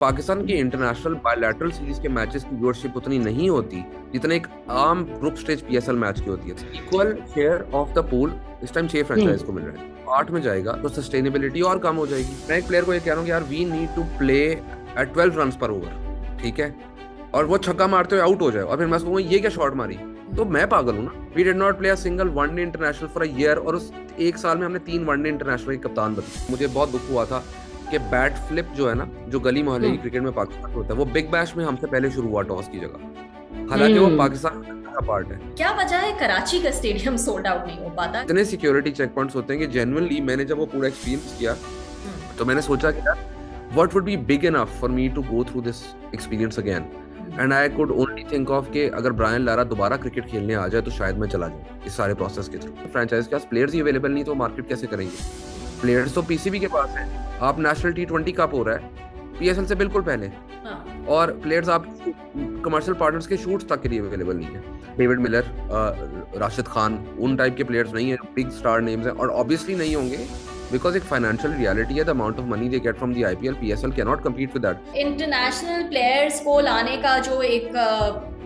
पाकिस्तान की international bilateral series के matches की व्यूअरशिप उतनी नहीं होती जितना एक आम ग्रुप स्टेज पीएसएल मैच की होती है। Equal share of the pool इस टाइम 6 फ्रेंचाइज को मिल रहा है, 8 में जाएगा तो सस्टेनेबिलिटी और कम हो जाएगी। मैं एक प्लेयर को ये कह रहा हूँ कि यार we need to play at 12 run पर ओवर, ठीक है, और वो छक्का मारते हुए आउट हो जाए और फिर मैं उसको कहूँ ये क्या शॉट मारी, तो मैं पागल हूँ ना। We did not play a single one day international for a year, और उस एक साल में हमने 3 वनडे इंटरनेशनल के कप्तान बदले। मुझे बहुत दुख हुआ था कि बैट फ्लिप जो है ना, जो गली मोहल्ले की क्रिकेट में पाकिस्तान में होता है, वो बिग बैश में हमसे पहले शुरू हुआ टॉस की जगह, हालांकि वो पाकिस्तान का पार्ट है। क्या वजह है कराची का स्टेडियम सोल्ड आउट नहीं हो पाता? इतने सिक्योरिटी चेक पॉइंट्स होते हैं कि जेन्युइनली मैंने जब वो पूरा एक्सपीरियंस किया तो मैंने सोचा कि यार what would be big enough for me to go through this experience again, and I could only think of कि अगर ब्रायन लारा दोबारा क्रिकेट खेलने आ जाए तो शायद मैं चला जाऊं इस सारे प्रोसेस के थ्रू। फ्रेंचाइज के पास प्लेयर्स ही अवेलेबल नहीं तो मार्केट कैसे करेंगे? प्लेयर्स तो पीसीबी के पास है। आप नेशनल T20 कप हो रहा है पीएसएल से बिल्कुल पहले, और प्लेयर्स आप कमर्शियल पार्टनर्स के शूट्स तक के लिए अवेलेबल नहीं है। डेविड मिलर, राशिद खान, उन टाइप के प्लेयर्स नहीं है, बिग स्टार नेम्स हैं, और ऑब्वियसली नहीं होंगे बिकॉज एक फाइनेंशियल रियलिटी है। The amount of money they get from the IPL, PSL can not compete with that. International players को लाने का जो एक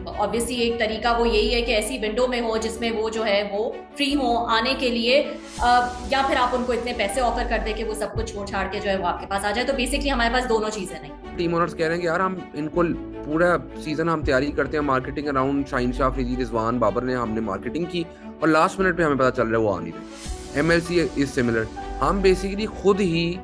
ऑब्वियसली एक तरीका वो यही है कि ऐसी विंडो में हो जिसमें वो जो है वो फ्री हो आने के लिए, या फिर आप उनको इतने पैसे ऑफर कर दे कि वो सब कुछ छोड़ छाड़ के जो है वो आपके पास आ जाए। तो बेसिकली हमारे पास दोनों चीजें नहीं। टीम ओनर्स कह रहे हैं कि यार हम इनको पूरा सीजन हम तैयारी करते हैं, मार्केटिंग अराउंड शाहीन शाह अफरीदी, रिजवान बाबर ने हमने मार्केटिंग की, और लास्ट मिनट पे हमें पता चल रहा है वो आ नहीं रहे। एमएलसी इज सिमिलर, हम बेसिकली खुद ही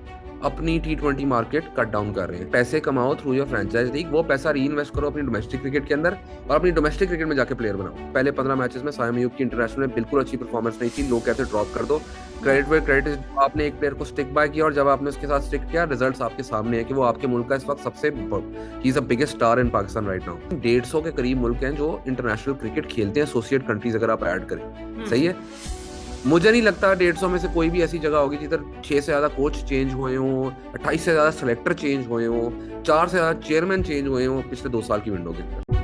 अपनी T20 मार्केट कट डाउन कर रहे हैं। पैसे कमाओ थ्रू योर फ्रेंचाइज लीग, वो पैसा री इन्वेस्ट करो अपनी डोमेस्टिक क्रिकेट के अंदर, और अपनी डोमेस्टिक क्रिकेट में जाके प्लेयर बनाओ। पहले 15 मैचेस में साइम अयूब की इंटरनेशनल में बिल्कुल अच्छी परफॉर्मेंस नहीं थी, लोग कहते ड्रॉप कर दो। क्रेडिट वे क्रेडिट, आपने एक प्लेयर को स्टिक बाय किया, और जब आपने उसके साथ स्टिक किया रिजल्ट्स आपके सामने है कि वो आपके मुल्क का इस वक्त सबसे he is the biggest star in Pakistan right now. 150 के करीब मुल्क हैं जो इंटरनेशनल क्रिकेट खेलते हैं, एसोसिएट कंट्रीज अगर आप ऐड करें, सही है। मुझे नहीं लगता 150 में से कोई भी ऐसी जगह होगी जिधर 6 से ज्यादा कोच चेंज हुए हों, 28 से ज्यादा सेलेक्टर चेंज हुए हों, 4 से ज्यादा चेयरमैन चेंज हुए हों पिछले 2 साल की विंडो के अंदर।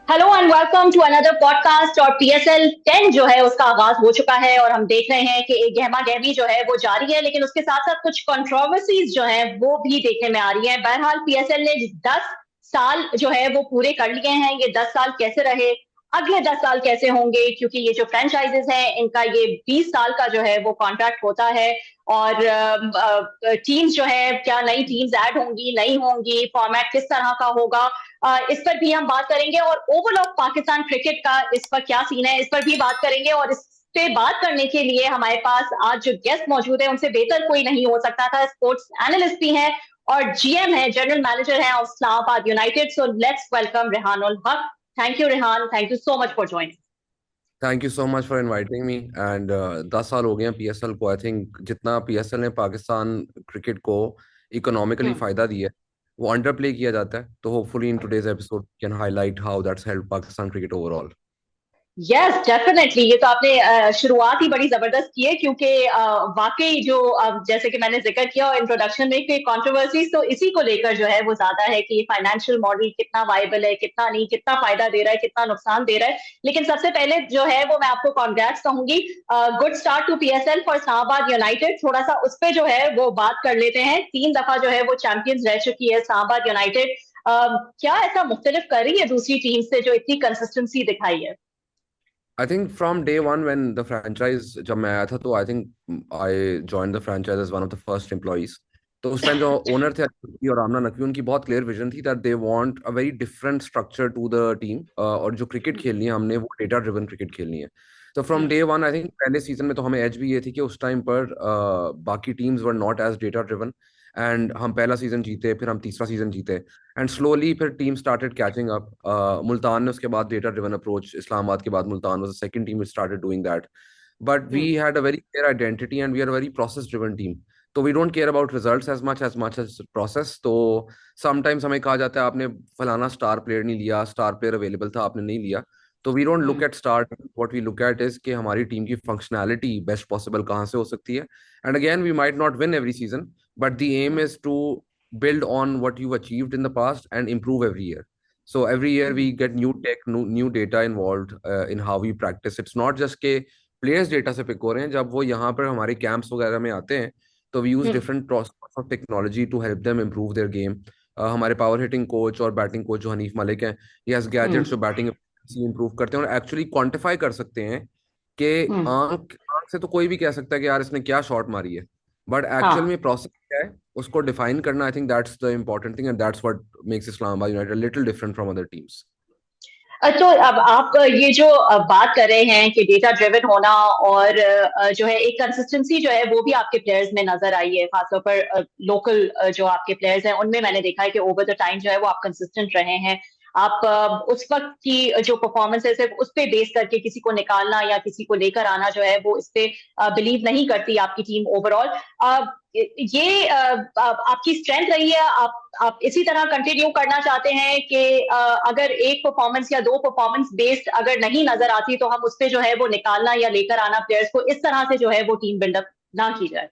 Hello and welcome to another podcast. और पीएसएल 10 जो है उसका आगाज हो चुका है और हम देख रहे हैं कि एक गहमा गहमी जो है वो जारी है, लेकिन उसके साथ साथ कुछ कंट्रोवर्सीज जो है वो भी देखने में आ रही है। बहरहाल पीएसएल ने 10 साल जो है वो पूरे कर लिए हैं। ये 10 साल कैसे रहे, अगले 10 साल कैसे होंगे, क्योंकि ये जो फ्रेंचाइजेस हैं इनका ये 20 साल का जो है वो कॉन्ट्रैक्ट होता है। और टीम्स जो है, क्या नई टीम्स ऐड होंगी नहीं होंगी, फॉर्मेट किस तरह का होगा, इस पर भी हम बात करेंगे। और ओवरऑल पाकिस्तान क्रिकेट का इस पर क्या सीन है, इस पर भी बात करेंगे। और इस पे बात करने के लिए हमारे पास आज जो गेस्ट मौजूद है उनसे बेहतर कोई नहीं हो सकता था। स्पोर्ट्स एनालिस्ट भी हैं और जीएम है, जनरल मैनेजर है of Islamabad United. So let's welcome Rehan ul Haq. Thank you Rehan, thank you so much for joining. Thank you so much for inviting me, and 10 साल हो गए हैं पीएसएल को। आई थिंक जितना पीएसएल ने पाकिस्तान क्रिकेट को इकोनॉमिकली फायदा दिया है वो अंडर प्ले किया जाता है, तो hopefully in today's episode can highlight how that's help Pakistan cricket overall. Yes definitely, ये तो आपने शुरुआत ही बड़ी जबरदस्त की है, क्योंकि वाकई जो जैसे कि मैंने जिक्र किया इंट्रोडक्शन में कि कंट्रोवर्सीज तो इसी को लेकर जो है वो ज्यादा है कि फाइनेंशियल मॉडल कितना वायबल है, कितना नहीं, कितना फायदा दे रहा है, कितना नुकसान दे रहा है। लेकिन सबसे पहले जो है वो मैं आपको कॉन्ग्रेट्स कहूंगी। Good start to PSL for Islamabad United. थोड़ा सा उस पर जो है वो बात कर लेते हैं। 3 दफा जो है वो चैंपियंस रह चुकी है इस्लामाबाद यूनाइटेड। क्या ऐसा मुख्तलिफ कर रही है दूसरी टीम से जो इतनी कंसिस्टेंसी दिखाई है? I think from day one when the franchise जब मैं आया था, तो I think I join the franchise as one of the first employees. तो उस टाइम जो ओनर थे अली और आमना नकवी, उनकी बहुत क्लियर विजन थी that they want a very different structure to the team, और जो क्रिकेट खेलनी है हमने वो डेटा ड्रिवन क्रिकेट खेलनी है। तो from day one I think पहले सीजन में तो हमें एज भी ये थी कि उस टाइम पर बाकी teams were not as data driven, and हम पहला सीजन जीते, फिर हम तीसरा सीजन जीते, एंड स्लोली फिर team started catching up. Multan ने उसके बाद डेटा ड्रिवन अप्रोच, इस्लामाबाद के बाद Multan was the second team which started doing that. But we had a very clear identity and we are very process driven team. तो we don't care about results as much as process. तो sometimes हमें कहा जाता है आपने फलाना star player नहीं लिया, स्टार प्लेयर अवेलेबल था आपने नहीं लिया। तो we don't look at star, what we look at is कि हमारी टीम की फंक्शनैलिटी बेस्ट पॉसिबल कहाँ से हो सकती है। And again we might not win every season, but the aim is to build on what you've achieved in the past and improve every year. So every year we get new tech, new data involved in how we practice. It's not just के players data से pick हो रहे हैं, जब वो यहाँ पर हमारे camps वगैरह में आते हैं तो we use different process of technology to help them improve their game. हमारे power hitting coach और batting coach जो हनीफ मलिक हैं, he has gadgets जो batting improve करते हैं और actually quantify कर सकते हैं कि आंख आंख से तो कोई भी कह सकता है कि यार इसने क्या शॉट मारी है, बट एक्चुअल में प्रोसेस क्या है उसको डिफाइन करना, आई think that's the important thing and that's what makes Islamabad United little different from other teams. तो अब आप ये जो बात कर रहे हैं कि डेटा ड्रिवन होना और जो है एक कंसिस्टेंसी जो है वो भी आपके प्लेयर्स में नजर आई है, खासतौर पर लोकल जो आपके प्लेयर्स हैं उनमें मैंने देखा है कि ओवर द टाइम जो है वो आप कंसिस्टेंट रहे हैं। आप उस वक्त की जो परफॉर्मेंसेस है उस पे बेस करके किसी को निकालना या किसी को लेकर आना जो है वो इस पे बिलीव नहीं करती आपकी टीम ओवरऑल। ये आपकी स्ट्रेंथ रही है, आप इसी तरह कंटिन्यू करना चाहते हैं कि अगर एक परफॉर्मेंस या दो परफॉर्मेंस बेस्ड अगर नहीं नजर आती तो हम उस पे जो है वो निकालना या लेकर आना प्लेयर्स को इस तरह से जो है वो टीम बिल्डअप ना की जाए?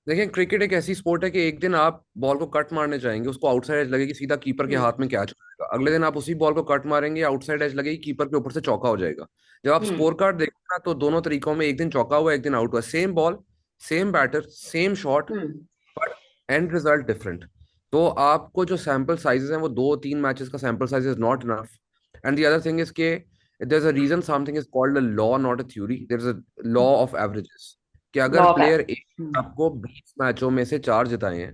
देखिए क्रिकेट एक ऐसी स्पोर्ट है कि एक दिन आप बॉल को कट मारने जाएंगे, उसको आउटसाइड एज लगेगी, सीधा कीपर के हाथ में कैच हो जाएगा। अगले दिन आप उसी बॉल को कट मारेंगे, आउटसाइड एज लगेगी, कीपर के ऊपर से चौका हो जाएगा। जब आप स्कोर कार्ड देखते ना तो दोनों तरीकों में एक दिन चौका हुआ एक दिन आउट हुआ, same ball same batter same shot, but end result different. तो आपको जो सैंपल साइजेस हैं वो 2-3 मैचेस का sample size is not enough. And the other thing is के there is a reason something is called a law not a theory, there is a law of averages कि अगर player आपको 20 मैचों में से 4 जिताए हैं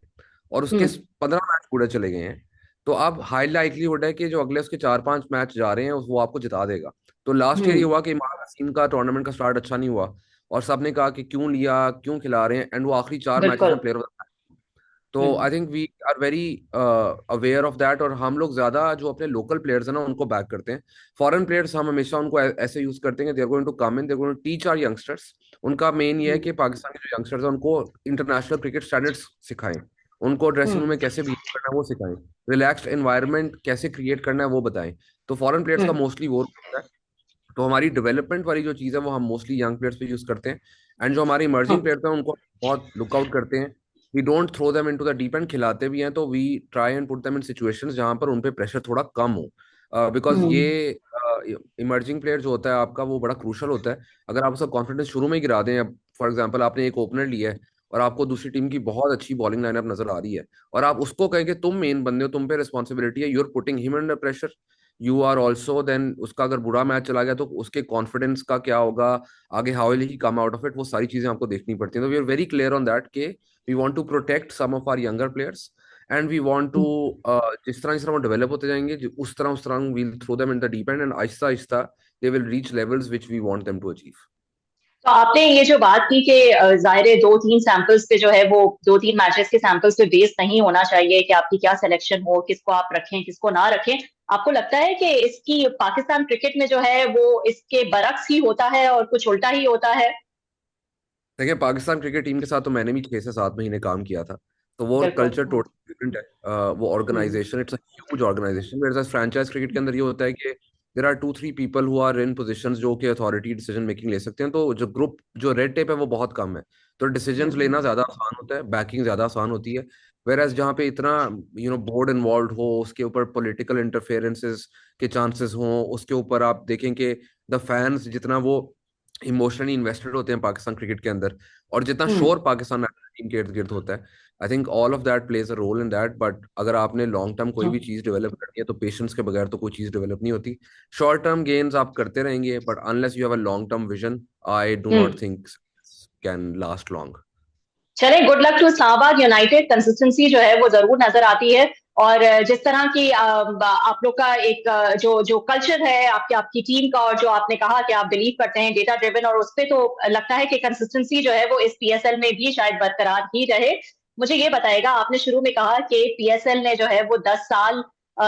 और उसके 15 मैच पूरे चले गए हैं, तो अब हाई लाइकलीहुड है कि जो अगले उसके 4-5 मैच जा रहे हैं वो आपको जिता देगा। तो लास्ट ईयर ये हुआ कि इमाद हसीन का टूर्नामेंट का स्टार्ट अच्छा नहीं हुआ और सबने कहा कि क्यों लिया, क्यों खिला रहे हैं, एंड वो आखिरी 4 मैचेस में प्लेयर ऑफ द। तो I think we are very aware of that, और हम लोग ज्यादा जो अपने लोकल प्लेयर्स हैं ना उनको बैक करते हैं। फॉरेन प्लेयर्स हम हमेशा उनको ऐसे यूज करते हैं, they are going to come in, they are going to teach our youngsters. उनका मेन ये है कि पाकिस्तान के जो यंगस्टर्स हैं उनको इंटरनेशनल क्रिकेट स्टैंडर्ड्स सिखाएं, उनको ड्रेसिंग रूम में कैसे बिहेव करना है वो सिखाएं, रिलैक्स्ड एनवायरनमेंट कैसे क्रिएट करना है वो बताएं। तो फॉरेन प्लेयर्स का मोस्टली वो होता है। तो हमारी डेवलपमेंट वाली जो चीज़ है वो हम मोस्टली यंग प्लेयर्स पे यूज करते हैं। एंड जो हमारे इमर्जिंग प्लेयर्स हैं उनको बहुत लुकआउट करते हैं। We don't throw them into the deep end, खिलाते भी हैं तो we try and put them in situations जहां पर उन पे प्रेशर थोड़ा कम हो, बिकॉज ये इमर्जिंग प्लेयर जो होता है आपका वो बड़ा क्रूशल होता है। अगर आप उसका कॉन्फिडेंस शुरू में ही गिरा दें, फॉर एग्जाम्पल आपने एक ओपनर लिया है और आपको दूसरी टीम की बहुत अच्छी बॉलिंग लाइनअप नजर आ रही है और आप उसको कहें कि तुम मेन बंदे हो, तुम पे रिस्पॉन्सिबिलिटी है, you are putting him under pressure, you are also then, उसका अगर बुरा मैच चला गया तो उसके कॉन्फिडेंस का क्या होगा आगे, how will he come out of it, वो सारी चीजें आपको देखनी पड़ती हैं। तो we are very clear on that के we want to protect some of our younger players and we want to, जिस तरह वो डेवलप होते जाएंगे उस तरह we'll throw them in the deep and आहिस्ता आहिस्ता they will reach levels which we want them to achieve. तो आपने ये जो बात की कि जाहिर है 2-3 सैंपल्स पे जो है वो 2-3 मैचेस के सैंपल्स पे बेस नहीं होना चाहिए कि आपकी क्या सिलेक्शन हो, किसको आप रखें किसको ना रखें। आपको लगता है कि इसकी पाकिस्तान क्रिकेट में जो है वो इसके बरक्स ही होता है और कुछ उल्टा ही होता है? देखिए पाकिस्तान क्रिकेट टीम के साथ तो मैंने भी 6 से 7 महीने काम किया था, तो वो कल्चर टोटली डिफरेंट है। वो organisation it's a huge organisation, where franchise cricket के अंदर ये होता है कि there are 2-3 people who are in positions जो कि अथॉरिटी डिसीजन मेकिंग ले सकते हैं। तो जो ग्रुप जो रेड टेप है वो बहुत कम है, तो डिसीजंस लेना ज्यादा आसान होता है, बैकिंग ज्यादा आसान होती है। वेयर एज जहाँ पे इतना बोर्ड इन्वॉल्व हो, उसके ऊपर पॉलिटिकल इंटरफेरेंसेस के चांसेस हों, उसके ऊपर आप देखें कि द फैंस जितना वो इमोशनली इन्वेस्टेड होते हैं पाकिस्तान क्रिकेट के अंदर, और जितना शोर पाकिस्तान टीम के इर्द गिर्द होता है, I think all of that plays a role in that. But अगर आपने लॉन्ग टर्म कोई भी चीज डेवलप करनी है तो पेशेंस के बगैर तो कोई चीज डेवलप नहीं होती। शॉर्ट टर्म गेन्स आप करते रहेंगे but unless you have a long term vision, I do not think can last long. चले, good luck to Islamabad United. Consistency जो है वो जरूर नजर आती है और जिस तरह की आप लोग का एक जो जो कल्चर है आपकी आपकी टीम का, और जो आपने कहा कि आप बिलीव करते हैं डेटा ड्रिवन, और उस पर तो लगता है कि कंसिस्टेंसी जो है वो इस पीएसएल में भी शायद बरकरार ही रहे। मुझे ये बताएगा, आपने शुरू में कहा कि पीएसएल ने जो है वो 10 साल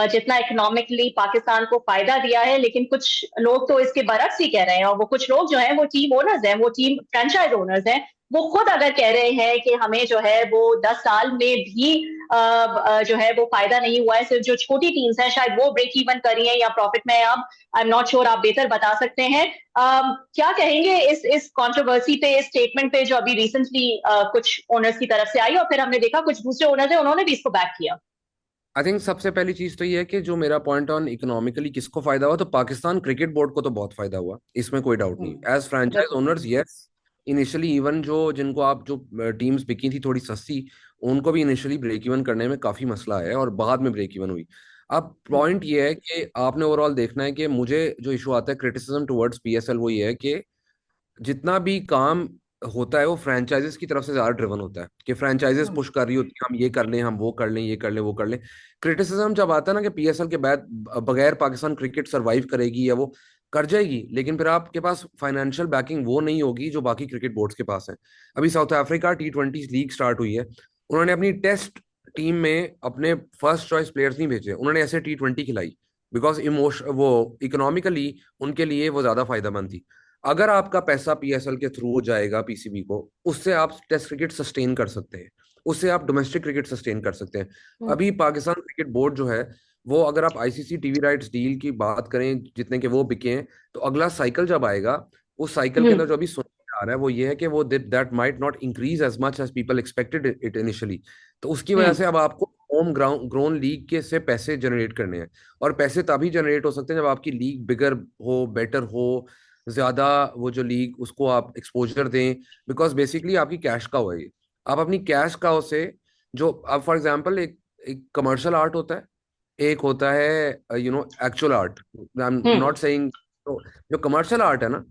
जितना इकोनॉमिकली पाकिस्तान को फायदा दिया है, लेकिन कुछ लोग तो इसके बरक्स ही कह रहे हैं, और वो कुछ लोग जो हैं वो टीम ओनर्स हैं, वो टीम फ्रेंचाइज ओनर्स हैं, वो खुद अगर कह रहे हैं कि हमें जो है वो 10 साल में भी जो है वो फायदा नहीं हुआ है। सिर्फ जो छोटी टीम्स हैं शायद वो ब्रेक इवन करी हैं या प्रॉफिट में। अब आई एम नॉट श्योर, आप बेहतर बता सकते हैं। क्या कहेंगे इस कंट्रोवर्सी पे, इस स्टेटमेंट पे जो अभी रिसेंटली कुछ ओनर्स की तरफ से आई, और फिर हमने देखा कुछ दूसरे ओनर्स हैं उन्होंने भी इसको बैक किया। आई थिंक सबसे पहली चीज तो ये है कि जो मेरा पॉइंट ऑन इकोनॉमिकली किसको फायदा हुआ, तो पाकिस्तान क्रिकेट बोर्ड को तो बहुत फायदा हुआ, इसमें कोई डाउट नहीं। एज फ्रेंचाइज बिल्कुल। ओनर्स यस, इनिशियली इवन जो जिनको आप जो टीम्स बिकी थी थोड़ी सस्ती, उनको भी इनिशियली ब्रेक इवन करने में काफी मसला है और बाद में ब्रेक इवन हुई। अब पॉइंट ये है कि आपने ओवरऑल देखना है कि मुझे जो इशू आता है क्रिटिसिज्म टुवर्ड्स पीएसएल, वो ये है कि जितना भी काम होता है वो फ्रेंचाइजेस की तरफ से ज्यादा ड्रिवन होता है, कि फ्रेंचाइजेस पुश कर रही होती है हम ये कर लें, हम वो कर लें, ये कर लें, वो कर लें। क्रिटिसिज्म जब आता है ना कि पीएसएल के बाद बगैर पाकिस्तान क्रिकेट सरवाइव करेगी या वो कर जाएगी, लेकिन फिर आपके पास फाइनेंशियल बैकिंग वो नहीं होगी जो बाकी क्रिकेट बोर्ड्स के पास है। अभी south Africa T20 league start हुई है, उन्होंने अपनी टेस्ट टीम में अपने फर्स्ट चॉइस प्लेयर्स नहीं भेजे, उन्होंने ऐसे T20 खिलाई, बिकॉज इमोशन वो इकोनॉमिकली उनके लिए वो ज्यादा फायदेमंद थी। अगर आपका पैसा पीएसएल के थ्रू जाएगा पीसीबी को, उससे आप टेस्ट क्रिकेट सस्टेन कर सकते हैं, उससे आप डोमेस्टिक क्रिकेट सस्टेन कर सकते हैं। अभी पाकिस्तान क्रिकेट बोर्ड जो है वो, अगर आप आईसीसी टीवी राइट्स डील की बात करें जितने के वो बिके हैं, तो अगला साइकिल जब आएगा, उस साइकिल के अंदर जो अभी सुनने आ रहा है वो ये है कि वो that might not increase as much as people expected it initially. तो उसकी वजह से अब आपको होम ग्राउंड लीग के से पैसे जनरेट करने हैं, और पैसे तभी जनरेट हो सकते हैं जब आपकी लीग बिगर हो, बेटर हो, ज्यादा वो जो लीग उसको आप एक्सपोजर दें, बिकॉज बेसिकली आपकी कैश काउ है ये। आप अपनी कैश काउ से, जो अब फॉर एग्जांपल एक एक कमर्शियल आर्ट होता है, एक होता है actual art. I am not saying, तो जो कमर्शियल आर्ट है ना,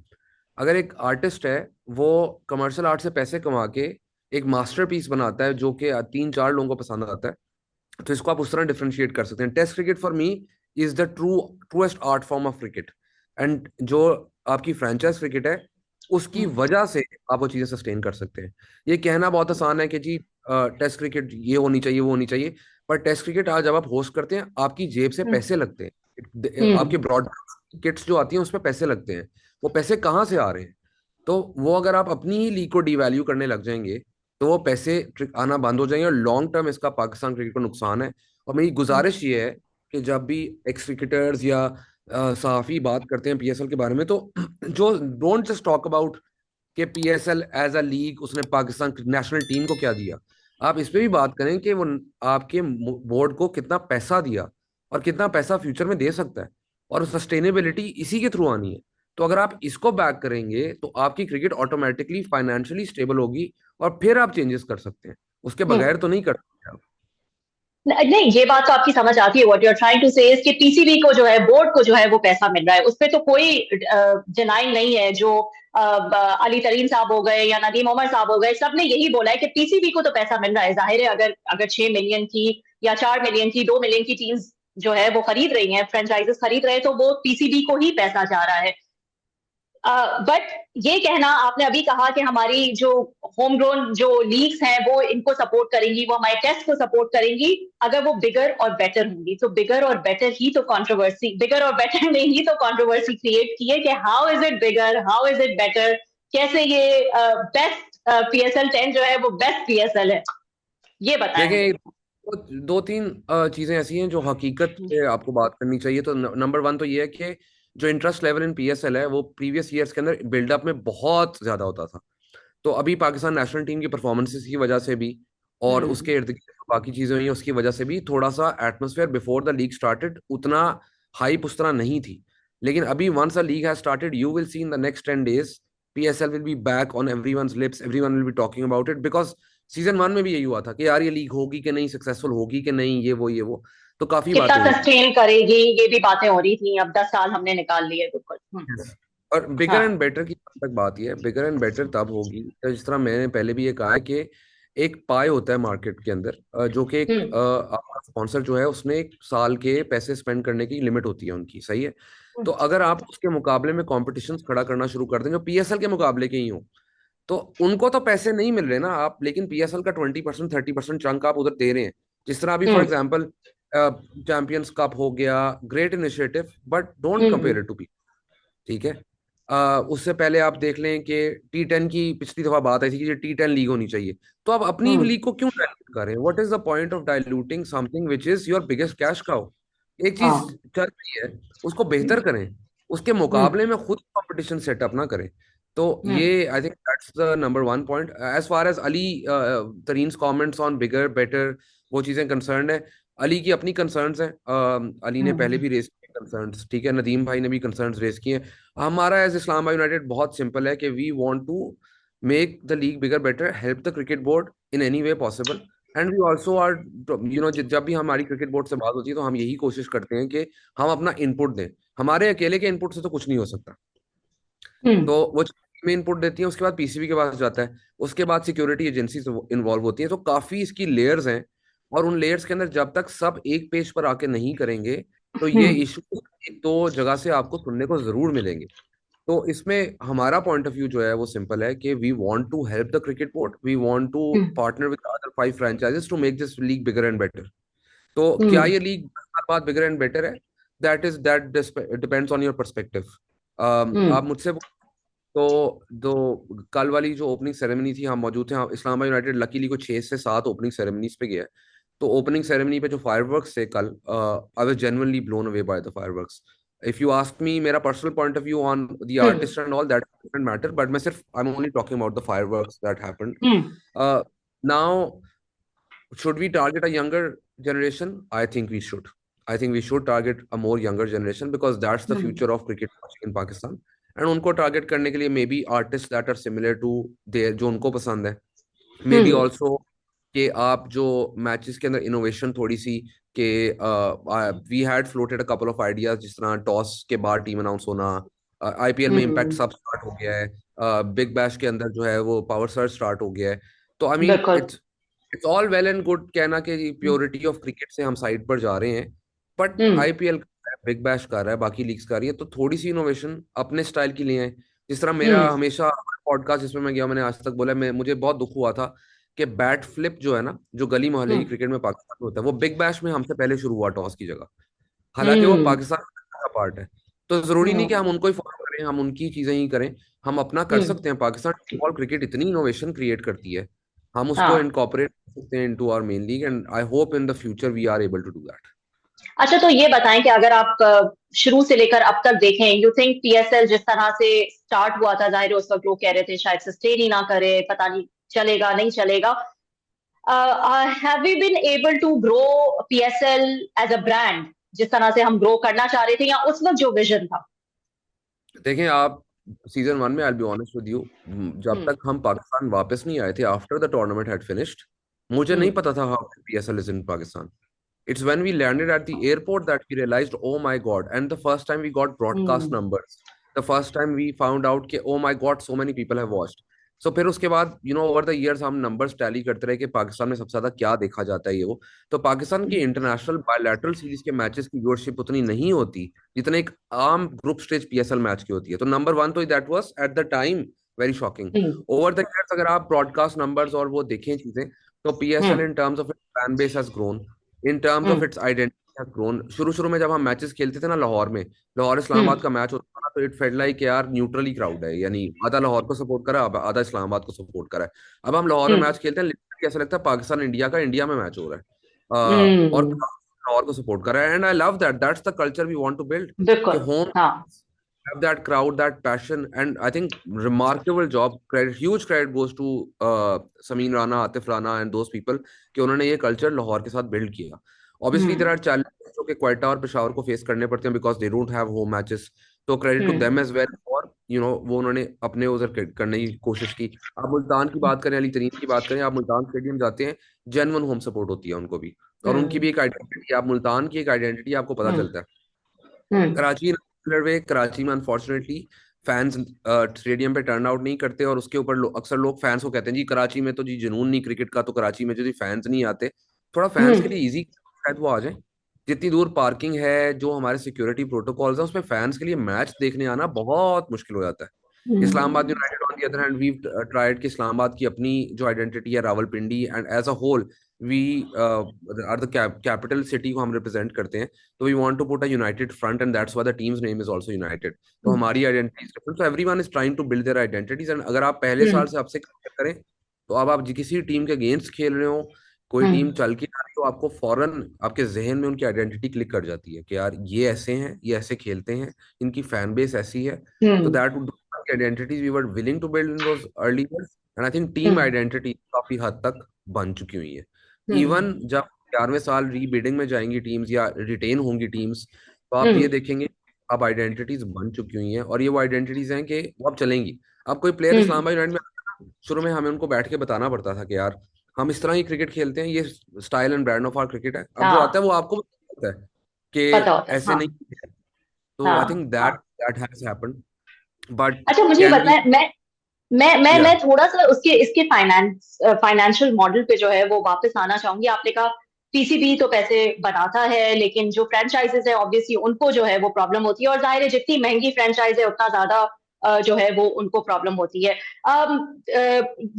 अगर एक आर्टिस्ट है वो कमर्शियल आर्ट से पैसे कमा के एक मास्टरपीस बनाता है जो कि 3-4 लोगों को पसंद आता है, तो इसको आप उस तरह डिफरेंशिएट कर सकते हैं। Test cricket for me is the truest art form of cricket, and जो आपकी फ्रेंचाइज क्रिकेट है उसकी वजह से आप वो चीजें सस्टेन कर सकते हैं। ये कहना बहुत आसान है कि जी टेस्ट क्रिकेट ये होनी चाहिए, वो होनी चाहिए, पर टेस्ट क्रिकेट आज जब आप होस्ट करते हैं आपकी जेब से पैसे लगते हैं, आपके ब्रॉडकास्ट किट्स जो आती हैं उस पर पैसे लगते हैं, वो पैसे कहाँ से आ रहे हैं? तो वो अगर आप अपनी ही लीग को डिवैल्यू करने लग जाएंगे तो वो पैसे आना बंद हो जाएंगे, और लॉन्ग टर्म इसका पाकिस्तान क्रिकेट को नुकसान है। और मेरी गुजारिश ये है कि जब भी एक्स क्रिकेटर्स या सहाफी बात करते हैं पीएसएल के बारे में, तो जो डोंट जस्ट टॉक अबाउट कि पीएसएल एज अ लीग उसने पाकिस्तान नेशनल टीम को क्या दिया, आप इस पे भी बात करें कि वो आपके बोर्ड को कितना पैसा दिया और कितना पैसा फ्यूचर में दे सकता है, और सस्टेनेबिलिटी इसी के थ्रू आनी है। तो अगर आप इसको बैक करेंगे तो आपकी क्रिकेट ऑटोमेटिकली फाइनेंशियली स्टेबल होगी, और फिर आप चेंजेस कर सकते हैं, उसके बगैर तो नहीं कर सकते आप। नहीं, ये बात तो आपकी समझ आती है। What you are trying to say is कि पीसीबी को जो है, बोर्ड को जो है वो पैसा मिल रहा है, उस पर तो कोई डिनाइल नहीं है। जो अली तरीन साहब हो गए या नदीम उमर साहब हो गए, सबने यही बोला है कि पीसीबी को तो पैसा मिल रहा है। जाहिर है अगर अगर 6 मिलियन की या 4 मिलियन की, 2 मिलियन की टीम्स जो है वो खरीद रही हैं, फ्रेंचाइजेस खरीद रहे हैं, तो वो पीसीबी को ही पैसा जा रहा है। बट ये कहना, आपने अभी कहा कि हमारी जो होम ग्रोन जो लीग्स हैं वो इनको सपोर्ट करेंगी, वो हमारे टेस्ट को सपोर्ट करेंगी अगर वो बिगर और बेटर होंगी। तो बिगर और बेटर ही तो कंट्रोवर्सी, बिगर और बेटर ने ही तो कंट्रोवर्सी क्रिएट की है कि how is it bigger, how is it better, कैसे ये बेस्ट पीएसएल 10 जो है वो बेस्ट पीएसएल है, ये बताएं। देखिए, 2-3 चीजें ऐसी हैं जो हकीकत पे आपको बात करनी चाहिए। तो नंबर 1 तो ये है कि जो इंटरेस्ट लेवल इन पीएसएल है वो प्रीवियस ईयर्स के अंदर बिल्डअप में बहुत ज्यादा होता था। तो अभी पाकिस्तान नेशनल टीम की परफॉर्मेंसेस की वजह से भी, और उसके इर्द गिर्द बाकी चीजें हुई हैं उसकी वजह से भी, थोड़ा सा atmosphere before the league started उतना हाइप उस तरह नहीं थी। लेकिन अभी once a league has started, you will see in the next 10 days PSL will be back on everyone's lips, everyone will be talking about it, because season 1 में भी यही हुआ था कि यार ये लीग होगी कि नहीं, सक्सेसफुल होगी कि नहीं, ये वो तो काफी कितना बातें हुई थी। सस्टेन करेगी, ये भी बातें हो रही थी। अब 10 साल हमने निकाल लिए, बिल्कुल। Yes. और बिगर एंड हाँ। बेटर की जहाँ तक बात ये है, बिगर एंड बेटर तब होगी जिस तरह मैंने पहले भी ये कहा है कि एक पाई होता है मार्केट के अंदर, जो कि एक आपका स्पॉन्सर जो है उसने एक साल के पैसे स्पेंड करने की लिमिट होती है उनकी, सही है। तो अगर आप उसके मुकाबले में कॉम्पिटिशन खड़ा करना शुरू कर देंगे पीएसएल के मुकाबले के ही हो, तो उनको तो पैसे नहीं मिल रहे ना आप, लेकिन पीएसएल का 20% 30% चंक आप उधर दे रहे हैं। जिस तरह अभी फॉर एग्जाम्पल चैंपियंस कप हो गया, great initiative, but don't compare it to P, ठीक है। उससे पहले आप देख लें कि T10 की पिछली दफा बात आई थी कि T10 लीग होनी चाहिए, तो आप अपनी लीग को क्यों कर रहे हैं. What is the point of diluting something which is your biggest cash cow? एक चीज हाँ. चल रही है, उसको बेहतर करें, उसके मुकाबले में खुद कंपटीशन सेटअप ना करें. तो ये I think that's the number one point. As far as Ali Tareen's comments on bigger better, वो चीजें कंसर्न है. अली की अपनी कंसर्न्स हैं. अली ने पहले भी रेस किए कंसर्न्स, ठीक है. नदीम भाई ने भी कंसर्न्स रेस किए. हमारा एज इस्लामाबाद यूनाइटेड बहुत सिंपल है कि we want to make the league bigger better, help the cricket board in any way possible. And we also are, जब भी हमारी क्रिकेट बोर्ड से बात होती है तो हम यही कोशिश करते हैं कि हम अपना इनपुट दें. हमारे अकेले के इनपुट से तो कुछ नहीं हो सकता. तो वो में इनपुट देती है, उसके बाद पीसीबी के पास जाता है, उसके बाद सिक्योरिटी एजेंसी इन्वॉल्व होती है. तो काफी इसकी लेयर्स हैं, और उन लेयर्स के अंदर जब तक सब एक पेज पर आके नहीं करेंगे तो ये इशू एक दो जगह से आपको सुनने को जरूर मिलेंगे. तो इसमें हमारा पॉइंट ऑफ व्यू जो है वो सिंपल है कि we want to help the cricket board, we want to partner with other 5 franchises to make this league bigger and better. तो क्या ये लीग हर बात बिगर एंड बेटर है? That depends on your perspective. आप मुझसे तो कल वाली जो ओपनिंग सेरेमनी थी, हम मौजूद थे. हम इस्लामाबाद यूनाइटेड लकीली को 6 से 7 ओपनिंग सेरेमनीज पे गया है. तो ओपनिंग सेरेमनी पे जो फायरवर्क्स थे कल, I was genuinely blown away by the fireworks. If you ask me मेरा personal point of view on the artist and all, that doesn't matter, but मैं सिर्फ I am only talking about the fireworks that happened. Now should we target a younger generation? I think we should target a more younger generation, because that's the future of cricket watching in Pakistan. And उनको target करने के लिए maybe artist that are similar to their, जो उनको पसंद है. May be also कि आप जो मैचेस के अंदर इनोवेशन थोड़ी सी, कि we had floated a couple of ideas, जिस तरह टॉस के बाद टीम अनाउंस होना, आईपीएल में इम्पैक्ट सब स्टार्ट हो गया है, बिग बैश के अंदर जो है वो पावर सर्ज स्टार्ट हो गया है. तो I mean it's all well and good कहना कि प्योरिटी ऑफ क्रिकेट से हम साइड पर जा रहे हैं, बट आईपीएल बिग बैश कर रहा है, बाकी लीग्स कर रही है, तो थोड़ी सी इनोवेशन अपने स्टाइल की लिए हैं. जिस तरह मेरा हमेशा पॉडकास्ट जिसमें मैं गया, मैंने आज तक बोला, मुझे बहुत दुख हुआ था कि बैट फ्लिप जो है ना, जो गली मोहल्ले की क्रिकेट में पाकिस्तान में होता है, वो बिग बैश में हमसे पहले शुरू हुआ टॉस की जगह. हालांकि वो पाकिस्तान का पार्ट है. तो जरूरी नहीं कि हम उनको ही फॉलो करें, हम उनकी चीजें ही करें, हम अपना कर सकते हैं. पाकिस्तान बॉल क्रिकेट इतनी इनोवेशन क्रिएट करती है, हम उसको इनकॉर्पोरेट कर सकते हैं into our main league, and I hope in the future we are able to do that. अच्छा, तो ये बताएं कि अगर आप शुरू से लेकर अब तक देखें, यू थिंक पीएसएल जिस तरह से स्टार्ट हुआ था, जाहिर है उस वक्त लोग कह रहे थे शायद सस्टेन ही ना करे, पता नहीं चलेगा नहीं चलेगा. Have we been able to grow PSL as a brand जिस तरह से हम ग्रो करना चाह रहे थे, या उस वक्त जो विजन था? देखें, आप सीजन 1 में, I will be honest with you, जब तक हम पाकिस्तान वापस नहीं आए थे after the tournament had finished, मुझे नहीं पता था how PSL is in Pakistan. It's when we landed at the airport that we realized, oh my God. And the first time we got broadcast numbers, the first time we found out कि oh my God, so many people have watched. So फिर उसके बाद over the years हम numbers tally करते रहे कि पाकिस्तान में सबसे ज्यादा क्या देखा जाता है ये वो. तो पाकिस्तान की इंटरनेशनल बायलैटरल सीरीज के मैचेस की व्यूअरशिप उतनी नहीं होती जितने एक आम ग्रुप स्टेज पीएसएल मैच की होती है. तो नंबर 1 तो that was at the time very shocking. Over the years अगर आप ब्रॉडकास्ट नंबर्स और वो देखें चीजें, तो PSL in terms of its fan base has grown, in terms of its identity has grown. शुरू में जब हम मैचेस खेलते थे ना लाहौर में, लाहौर इस्लामाबाद का मैच होता था ना, तो इट फेल्ट लाइक यार न्यूट्रली क्राउड है, यानी आधा लाहौर को सपोर्ट करा, आधा इस्लामाबाद को सपोर्ट करा है. अब हम लाहौर में मैच खेलते हैं, लिटरली ऐसा लगता है पाकिस्तान इंडिया का इंडिया में मैच हो रहा है, और लाहौर को सपोर्ट कर रहा है. And I love that, that's the culture we want to build, कि home have that crowd, that passion, and I think remarkable job, huge credit goes to Sameen Rana, Atif Rana and those people कि उन्होंने ये culture Lahore के साथ build किया. Obviously there are challenges जो कि क्वेटा और पेशावर को face करने पड़ते हैं because they don't have home matches. तो credit to them as well for वो उन्होंने अपने उधर करने की कोशिश की. आप मुल्तान की बात करें, अली तरीन की बात करें, आप मुल्तान स्टेडियम जाते हैं, जेन्युइन होम सपोर्ट होती है उनको भी, और उनकी भी एक आइडेंटिटी, आप मुल्तान की एक आइडेंटिटी आपको पता चलता है. कराची में अनफॉर्चुनेटली फैंस स्टेडियम पे टर्न आउट नहीं करते, और उसके ऊपर अक्सर लोग फैंस को कहते हैं जी कराची में तो जी जुनून नहीं क्रिकेट का, तो कराची में जो जी फैंस नहीं आते. थोड़ा फैंस के लिए इजी शायद वो आ जाए. जितनी दूर पार्किंग है, जो हमारे सिक्योरिटी प्रोटोकॉल्स है, उसमें फैंस के लिए मैच देखने आना बहुत मुश्किल हो जाता है. Islamabad United on the other hand, we tried कि इस्लामाबाद की अपनी जो आइडेंटिटी है, Rawalpindi, and as a whole we are the capital city को हम रिप्रेजेंट करते हैं, तो we want to put a united front, and that's why the team's name is also United. तो हमारी identity is different, so everyone is trying to build their identities. And अगर आप पहले साल से आपसे कनेक्ट करें, तो अब आप किसी टीम के अगेंस्ट खेल रहे हो कोई टीम चल के आ रही हो, आपको फौरन आपके जहन में उनकी आइडेंटिटी क्लिक कर जाती है कि यार ये ऐसे हैं, ये ऐसे खेलते हैं, इनकी फैन बेस ऐसी है। तो that would identities we were willing to build in those early years, and I think team identity काफी हद तक बन चुकी हुई है। इवन जब 11वें साल रीबिडिंग में जाएंगी टीम्स या रिटेन होंगी टीम्स, तो आप ये देखेंगे अब आइडेंटिटीज बन चुकी हुई हैं, और ये वो आइडेंटिटीज हैं कि वो अब चलेंगी। अब कोई प्लेयर इस्लामाबाद यूनाइटेड में आता है, शुरू में हमें उनको बैठ के बताना पड़ता था कि यार हम इस तरह ही क्रिकेट खेलते हैं, ये style and brand of our cricket है। अब जो आता है वो आपको पता है पता कि होता है, ऐसे हाँ नहीं है। तो आई हाँ think that that has happened, but अच्छा मुझे कैन बी, बताएं, मैं या थोड़ा सा उसके इसके फाइनेंशियल मॉडल पे जो है वो वापस आना चाहूंगी। आपने कहा पीसीबी तो पैसे बनाता है, लेकिन जो फ्रेंचाइजेस है ऑब्वियसली उनको जो है वो प्रॉब्लम होती है, और जाहिर है जितनी महंगी फ्रेंचाइज है उतना ज्यादा जो है वो उनको प्रॉब्लम होती है।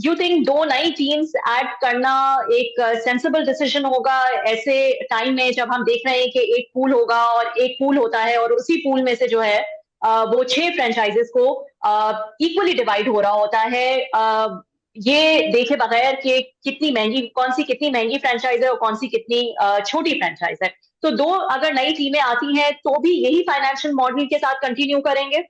यू थिंक दो नई टीम्स ऐड करना एक सेंसिबल डिसीजन होगा ऐसे टाइम में जब हम देख रहे हैं कि एक पूल होगा और एक पूल होता है, और उसी पूल में से जो है वो 6 फ्रेंचाइजेस को इक्वली डिवाइड हो रहा होता है, ये देखे बगैर कि कितनी महंगी कौन सी कितनी महंगी फ्रेंचाइज है और कौन सी कितनी छोटी फ्रेंचाइज है। तो दो अगर नई टीमें आती हैं तो भी यही फाइनेंशियल मॉडल के साथ कंटिन्यू करेंगे?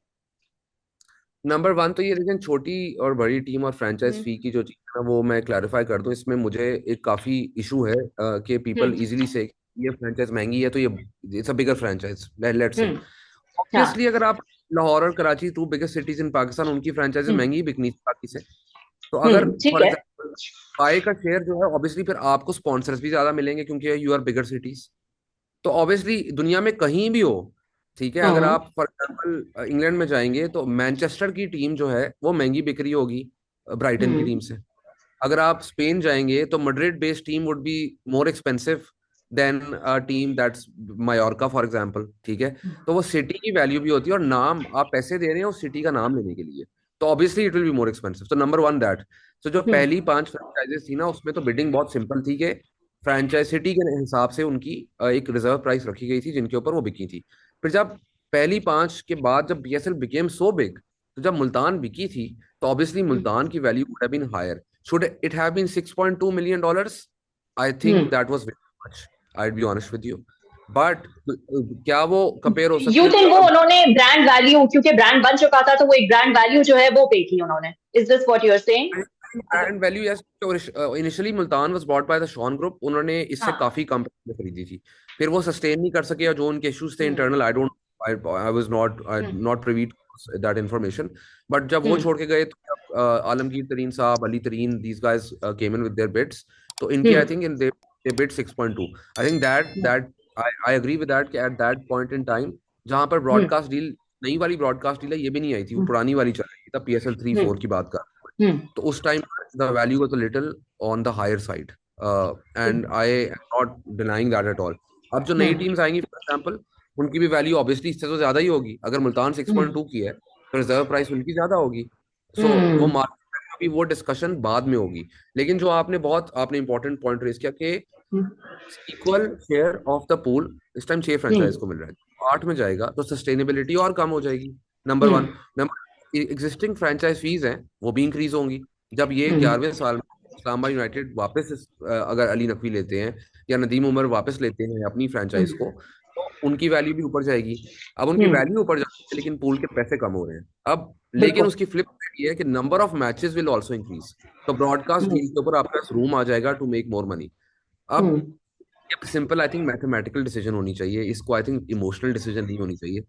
नंबर वन तो ये, लेकिन छोटी और बड़ी टीम और फ्रेंचाइज हम्म फी की जो चीज है ना, वो मैं क्लैरिफाई कर दूं। इसमें मुझे एक काफी इशू है कि पीपल हम्म इजीली से ये फ्रेंचाइज महंगी है तो ये it's a bigger franchise, let's say. Hmm हाँ ऑब्वियसली अगर आप लाहौर और Karachi, two biggest cities in Pakistan, उनकी फ्रेंचाइजेस हम्म महंगी ही बिकनी थी बाकी से। तो अगर ठीक फॉर है। एग्जाम्पल पाई का शेयर जो है, ऑब्वियसली फिर आपको स्पॉन्सर्स भी ज्यादा मिलेंगे क्योंकि यू आर बिगर सिटीज। तो ऑब्वियसली दुनिया में कहीं भी हो, ठीक है, अगर हम्म आप फॉर एग्जाम्पल इंग्लैंड में जाएंगे तो मैनचेस्टर की टीम जो है वो महंगी बिक रही होगी ब्राइटन की हम्म टीम से। अगर आप स्पेन जाएंगे तो Madrid based team would be more expensive than a team that's Mallorca for example, ठीक है। तो वो सिटी की वैल्यू भी होती है, और नाम आप पैसे दे रहे हैं उस सिटी का नाम लेने के लिए, तो obviously it will be more expensive. तो नंबर वन दैट। तो जो हम्म पहली 5 फ्रेंचाइजेस थी ना, उसमें तो बिडिंग बहुत सिंपल थी कि फ्रेंचाइज सिटी के हिसाब से उनकी एक रिजर्व प्राइस रखी गई थी जिनके ऊपर वो बिकी थी। फिर जब पहली 5 के बाद जब बीएसएल बिकेम सो बिग, तो जब मुल्तान बिकी थी, तो ऑब्वियसली मुल्तान की value would have been higher. Should it have been $6.2 million? I think hmm that was very much. I'd be honest with you. But क्या वो कंपेयर हो यू सकती है थिंक वो तो उन्होंने ब्रांड वैल्यू, क्योंकि ब्रांड बन चुका था तो वो एक ब्रांड वैल्यू जो है वो पे की उन्होंने? Is this what you are saying? Brand value, yes. Initially Multan was bought by the Schon group, उन्होंने इससे हाँ काफी कम में खरीदी थी। फिर वो सस्टेन नहीं कर सके, या जो उनके इश्यूज थे hmm internal, I was hmm not privy to that information. But जब वो हम्म छोड़ के गए तो आलमगीर तरीन sahab, Ali Tareen, these guys came in with their bids. तो इनकी I hmm think in they bid 6.2। I think that I agree with that कि at that point in time जहां पर हम्म ब्रॉडकास्ट डील, नई वाली ब्रॉडकास्ट डील है, ये भी नहीं आई थी, वो पुरानी वाली चल रही थी तब, PSL 3-4 की बात कर। हम्म तो उस time the value was a little on the higher side, and I am not denying that at all. अब जो नई हम्म टीम्स आएंगी फॉर एग्जांपल, उनकी भी वैल्यू ऑब्वियसली इससे तो ज्यादा ही होगी। अगर मुल्तान 6.2 की है तो रिजर्व प्राइस उनकी ज्यादा होगी। सो वो हम्म मार्केट में अभी वो डिस्कशन बाद में होगी। लेकिन जो आपने इंपॉर्टेंट पॉइंट रेज किया कि equal share of the pool इस टाइम 6 फ्रेंचाइज को मिल रहा है, 8 में जाएगा तो सस्टेनेबिलिटी और कम हो जाएगी, number one. Number existing franchise fees हैं वो भी इंक्रीज होंगी। जब ये 11वें साल में इस्लामाबाद यूनाइटेड वापस अगर अली नकवी लेते हैं या नदीम उमर वापस लेते हैं अपनी फ्रेंचाइज को, तो उनकी वैल्यू भी ऊपर जाएगी। अब उनकी वैल्यू ऊपर जाती है लेकिन पूल के पैसे कम हो रहे हैं अब। लेकिन बिल्कुल उसकी फ्लिप साइड ये है कि number of matches will also increase. तो ब्रॉडकास्ट डील के ऊपर आपके पास रूम आ जाएगा टू मेक मोर मनी। अब hmm simple I think mathematical decision होनी चाहिए, इसको आई थिंक इमोशनल डिसीजन नहीं होनी चाहिए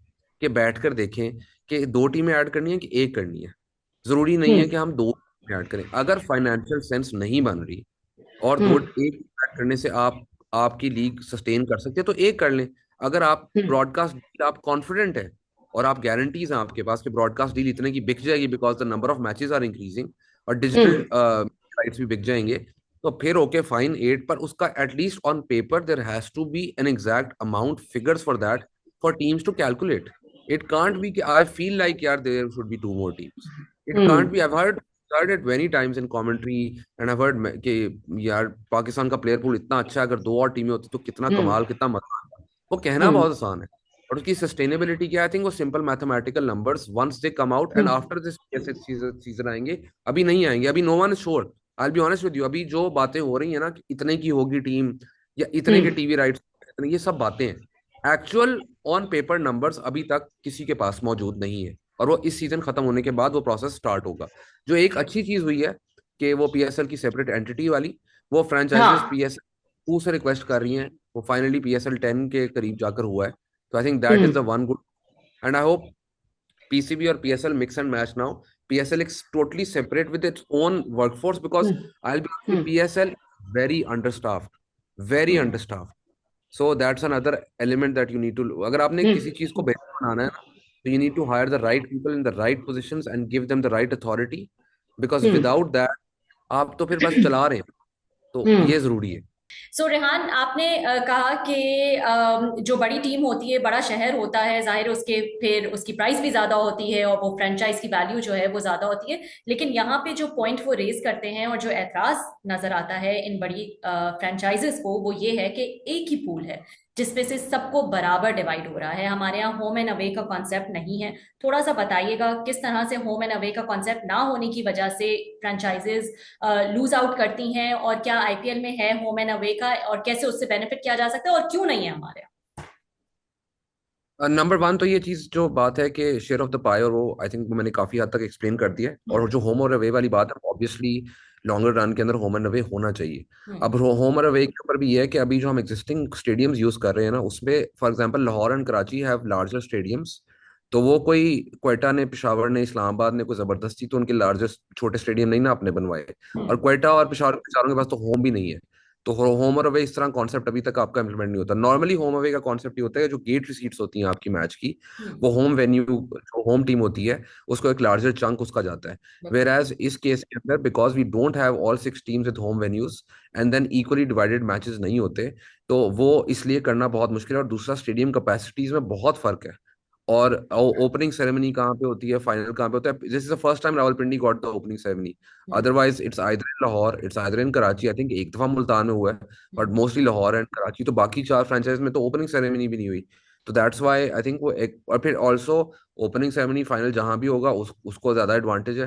कि बैठकर देखें कि 2 टीमें ऐड करनी है कि एक करनी है। जरूरी नहीं है कि हम 2 ऐड करें। अगर फाइनेंशियल सेंस नहीं बन रही और एक ऐड करने से आप आपकी लीग सस्टेन कर सकते हैं तो एक कर लें। अगर आप ब्रॉडकास्ट डील आप कॉन्फिडेंट है और आप गारंटीज हैं आपके पास कि ब्रॉडकास्ट डील इतने की बिक जाएगी because the number of matches are increasing, और डिजिटल राइट्स भी बिक जाएंगे, तो फिर ओके फाइन 8, पर उसका at least on paper there has to be an exact amount figures for that for teams to calculate. It can't be कि I feel like यार there should be 2 more teams. It can't be. I heard it many times in commentary and I've heard कि यार पाकिस्तान का player pool इतना अच्छा है, अगर 2 और टीमें होती तो कितना कमाल, कितना मजा आता। वो कहना बहुत आसान है, और उसकी सस्टेनेबिलिटी क्या, आई थिंक वो simple mathematical numbers once they come out and after this season आएंगे। अभी नहीं आएंगे, अभी no one is sure. I be honest with you, अभी जो बातें हो रही है ना कि इतने की होगी टीम या इतने के टीवी राइट्स, ये सब बातें हैं। एक्चुअल ऑन पेपर नंबर्स अभी तक किसी के पास मौजूद नहीं है, और वो इस सीजन खत्म होने के बाद वो प्रोसेस स्टार्ट होगा। जो एक अच्छी चीज हुई है कि वो पीएसएल की सेपरेट एंटिटी वाली, वो फ्रेंचाइजेस हाँ। पीएसएल टू से रिक्वेस्ट कर रही हैं, वो फाइनली पीएसएल 10 के करीब जाकर हुआ है। तो I think that is the hmm. One good, and I hope PCB or PSL mix and match now. PSL is totally separate with its own workforce, because hmm. I'll be honest, hmm. PSL very understaffed, very hmm. understaffed. So that's another element that you need to. अगर आपने किसी चीज को हम्म। बेहतर बनाना है ना, तो you need to hire the right people in the right positions and give them the right authority, because hmm. without that आप तो फिर बस चला रहे हैं। तो हम्म। ये जरूरी है। सो रेहान, आपने कहा कि जो बड़ी टीम होती है, बड़ा शहर होता है, जाहिर है उसके फिर उसकी प्राइस भी ज्यादा होती है और वो फ्रेंचाइज की वैल्यू जो है वो ज्यादा होती है। लेकिन यहाँ पे जो पॉइंट वो रेज करते हैं और जो एतराज नजर आता है इन बड़ी फ्रेंचाइजेस को, वो ये है कि एक ही पूल है जिसपे से सबको बराबर डिवाइड हो रहा है। हमारे यहाँ होम एंड अवे का कॉन्सेप्ट नहीं है। थोड़ा सा बताइएगा किस तरह से होम एंड अवे का कॉन्सेप्ट ना होने की वजह से फ्रेंचाइजेस लूज आउट करती हैं, और क्या आईपीएल में है होम एंड अवे का, और कैसे उससे बेनिफिट किया जा सकता है, और क्यों नहीं है हमारे नंबर वन तो ये चीज जो बात है कि शेयर ऑफ द पाई, और वो आई थिंक मैंने काफी हद तक एक्सप्लेन कर दिया है। यहाँ। और जो होम और अवे वाली बात है, ऑब्वियसली लॉन्गर रन के अंदर होम एंड अवे होना चाहिए। हम्म। अब होम और अवे के ऊपर भी ये है कि अभी जो हम एग्जिस्टिंग स्टेडियम्स यूज कर रहे हैं ना, उसमें for example Lahore and Karachi have larger stadiums. तो वो कोई क्वेटा ने, पेशावर ने, इस्लामाबाद ने कोई जबरदस्ती तो उनके लार्जेस्ट छोटे स्टेडियम नहीं ना अपने बनवाए। और हम्म। क्वेटा और पेशावर बेचारों के पास तो होम भी नहीं है। तो होम और अवे इस तरह कॉन्सेप्ट अभी तक आपका इम्प्लीमेंट नहीं होता। नॉर्मली होम अवे का कॉन्सेप्ट ये होता है, जो गेट रिसीट्स होती हैं आपकी मैच की, हम्म। वो होम वेन्यू, जो होम टीम होती है, उसको एक लार्जर चंक उसका जाता है। वेयर बिल्कुल। एज इस केस के अंदर, because we don't have all 6 teams with home venues and then equally divided matches नहीं होते, तो वो इसलिए करना बहुत मुश्किल है। और दूसरा, स्टेडियम कैपेसिटीज में बहुत फर्क है। और ओपनिंग सेरेमनी कहाँ पे होती है, फाइनल कहाँ पे होता है। This is the first time Rawalpindi got the opening ceremony. Hmm. Otherwise it's either in Lahore, it's either in Karachi. I think एक दफा मुल्तान में हुआ है, but hmm. Mostly Lahore and Karachi. तो बाकी 4 फ्रेंचाइज में तो ओपनिंग सेरेमनी भी नहीं हुई। तो दैट्स वाई आई थिंक वो एक, और फिर ऑल्सो ओपनिंग सेरेमनी फाइनल जहां भी होगा उसको ज्यादा एडवांटेज है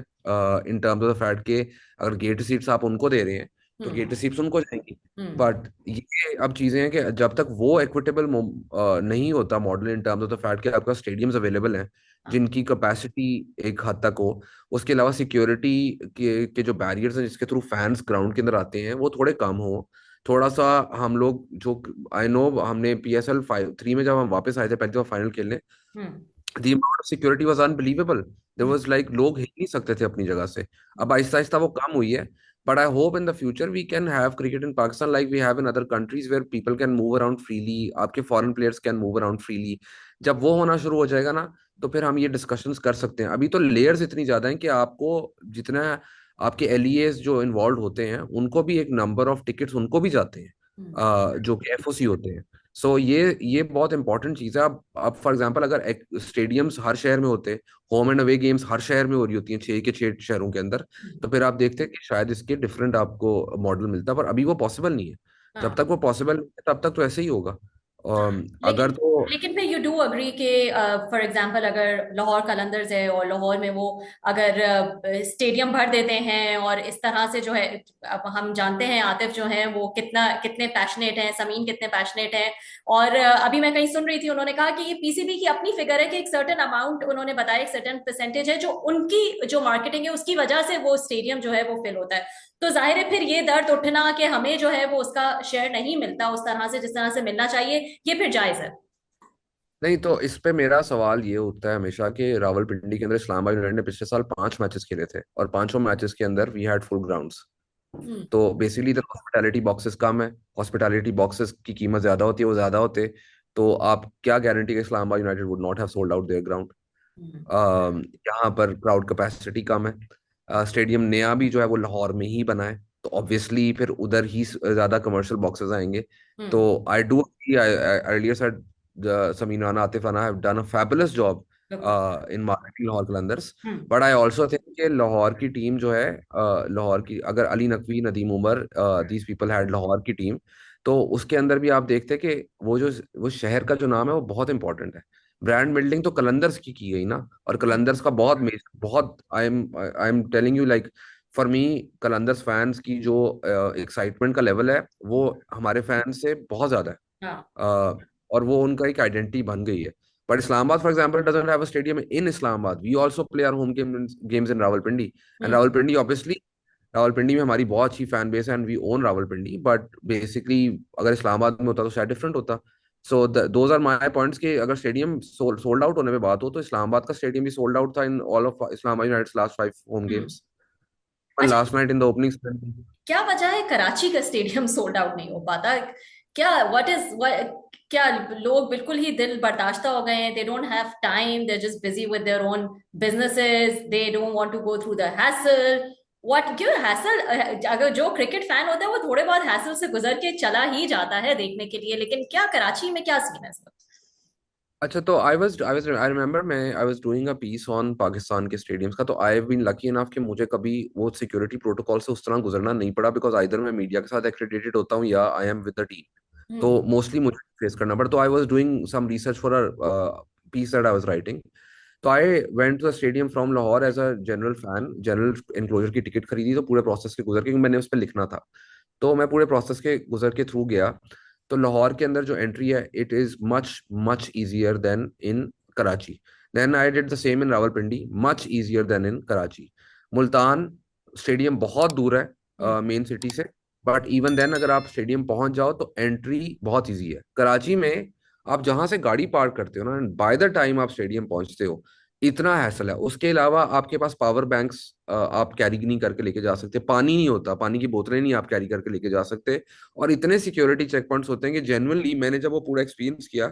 in terms of the fact के अगर गेट सीट्स आप उनको दे रहे हैं, तो हम्म। गेट सीट्स उनको जाएंगी। हम्म। बट ये अब चीजें हैं कि जब तक वो इक्विटेबल नहीं होता model in terms of the fact कि आपका स्टेडियम्स अवेलेबल हैं हाँ। जिनकी कैपेसिटी एक हद तक हो, उसके अलावा सिक्योरिटी के जो बैरियर्स हैं जिसके थ्रू फैंस ग्राउंड के अंदर आते हैं, वो थोड़े कम हो। थोड़ा सा हम लोग जो, आई नो, हमने PSL 3 में जब हम वापस आए थे पहली बार फाइनल खेलने, hmm. The amount of security was unbelievable. There hmm. Was like लोग हिल नहीं सकते थे अपनी जगह से। अब आहिस्ता आहिस्ता वो कम हुई है। But I hope in the future we can have cricket in Pakistan like we have in other countries, where people can move around freely, आपके foreign players can move around freely. जब वो होना शुरू हो जाएगा ना, तो फिर हम ये डिस्कशंस कर सकते हैं। अभी तो लेयर्स इतनी ज्यादा हैं कि आपको जितना आपके LEAs जो इन्वॉल्व होते हैं, उनको भी एक नंबर ऑफ टिकट्स उनको भी जाते हैं, हम्म। जो कि FOC होते हैं। सो ये बहुत इंपॉर्टेंट चीज़ है। अब फॉर एग्जांपल अगर स्टेडियम्स हर शहर में होते, होम एंड अवे गेम्स हर शहर में हो रही होती हैं, 6 के 6 शहरों के अंदर, तो फिर आप देखते हैं कि शायद इसके डिफरेंट आपको मॉडल मिलता। पर अभी वो पॉसिबल नहीं है। जब तक हाँ। वो पॉसिबल नहीं है तब तक तो ऐसे ही होगा। अगर लेकिन तो लेकिन फिर यू डू अग्री कि फॉर एग्जांपल अगर लाहौर कलंदर्स है और लाहौर में वो अगर स्टेडियम भर देते हैं, और इस तरह से जो है, अब हम जानते हैं आतिफ जो है वो कितने पैशनेट हैं, समीन कितने पैशनेट हैं। और अभी मैं कहीं सुन रही थी, उन्होंने कहा कि ये पीसीबी की अपनी फिगर है कि एक सर्टेन अमाउंट, उन्होंने बताया एक सर्टेन परसेंटेज है जो उनकी जो मार्केटिंग है उसकी वजह से वो स्टेडियम जो है वो फिल होता है। तो जाहिर है फिर ये दर्द उठना कि हमें जो है वो उसका शेयर नहीं मिलता उस तरह से जिस तरह से मिलना चाहिए, ये फिर जायज है। नहीं, तो इस पे मेरा सवाल ये उठता है हमेशा कि रावलपिंडी के अंदर इस्लामाबाद यूनाइटेड ने पिछले साल 5 मैचेस खेले थे, और पांचों मैचेस के अंदर वी हैड फुल ग्राउंड्स। हम्म। तो बेसिकली इधर हॉस्पिटैलिटी बॉक्सेस कम है, हॉस्पिटैलिटी बॉक्सेस की कीमत ज्यादा होती है, वो ज्यादा होते। तो आप क्या गारंटी कि Islamabad United would not have sold out their ground. Hmm. यहाँ पर क्राउड कैपेसिटी कम है। स्टेडियम नया भी जो है वो लाहौर में ही बना है, तो ऑब्वियसली फिर उधर ही ज्यादा कमर्शियल बॉक्सेस आएंगे। तो hmm. I do earlier said Samin Rana, Atif Rana have done a fabulous job बिल्कुल। in marketing Lahore Qalandars. Hmm. But I also think कि लाहौर की टीम जो है, लाहौर की, अगर Ali Naqvi, Nadeem Umar, these people had Lahore की टीम, तो उसके अंदर भी आप देखते कि वो शहर का जो नाम है वो बहुत इंपॉर्टेंट है। ब्रांड बिल्डिंग तो कलंदर्स की गई ना, और कलंदर्स का बहुत बहुत, I am telling you, like for me Qalandars fans की जो एक्साइटमेंट का लेवल है वो हमारे फैंस से बहुत ज्यादा है। हाँ। और वो उनका एक आइडेंटिटी बन गई है। But Islamabad for example doesn't have a stadium in Islamabad. We also play our home games in Rawalpindi. And hmm. Rawalpindi obviously, Rawalpindi में हमारी बहुत अच्छी फैन बेस है and we own Rawalpindi. But basically अगर इस्लामाबाद में होता तो शायद डिफरेंट होता। So those are my points कि अगर स्टेडियम सोल्ड आउट होने में बात हो तो इस्लामाबाद का स्टेडियम भी सोल्ड आउट था in all of Islamabad United's last 5 home hmm. Games. अच्छा, last night in the opening ceremony. क्या वजह है कराची का स्टेडियम सोल्ड आउट नहीं हो पाता? क्या व्हाट इज, क्या लोग बिल्कुल ही दिल बर्दाश्त हो गए हैं? They don't have time, they just busy with their own businesses, they don't want to go through the hassle? What, क्यों हैसल? अगर जो क्रिकेट फैन होता है वो थोड़े बहुत हैसल से गुजर के चला ही जाता है देखने के लिए, लेकिन क्या कराची में क्या सीन है इसका? अच्छा, तो आई रिमेम्बर मैं I was doing a piece on Pakistan के स्टेडियम्स का। तो I have been lucky enough कि मुझे कभी वो सिक्योरिटी प्रोटोकॉल से उस तरह गुजरना नहीं पड़ा, बिकॉज आइदर मैं मीडिया के साथ एक्रेडिटेड होता हूँ या I am with the team. Hmm. तो मोस्टली मुझे फेस करना पड़ा। तो I was doing some research for a piece that I was writing. तो I went to the stadium from Lahore as a general fan. General enclosure की ticket खरीदी, तो पूरे प्रोसेस के गुजर के, क्योंकि मैंने उस पर लिखना था। तो मैं पूरे प्रोसेस के गुजर के थ्रू गया। तो लाहौर के अंदर जो एंट्री है it is much much easier than in Karachi. Then I did the same in Rawalpindi, much easier than in Karachi. Multan stadium बहुत दूर हम्म। है मेन सिटी से। बट इवन देन अगर आप स्टेडियम पहुंच जाओ तो एंट्री बहुत इजी है। कराची में आप जहां से गाड़ी पार्क करते हो ना, बाय द टाइम आप स्टेडियम पहुंचते हो इतना हैसल है। उसके अलावा आपके पास पावर बैंक्स आप कैरी नहीं करके लेके जा सकते। पानी नहीं होता, पानी की बोतलें नहीं आप कैरी करके लेके जा सकते। और इतने सिक्योरिटी चेक पॉइंट्स होते हैं कि जेन्युइनली मैंने जब वो पूरा एक्सपीरियंस किया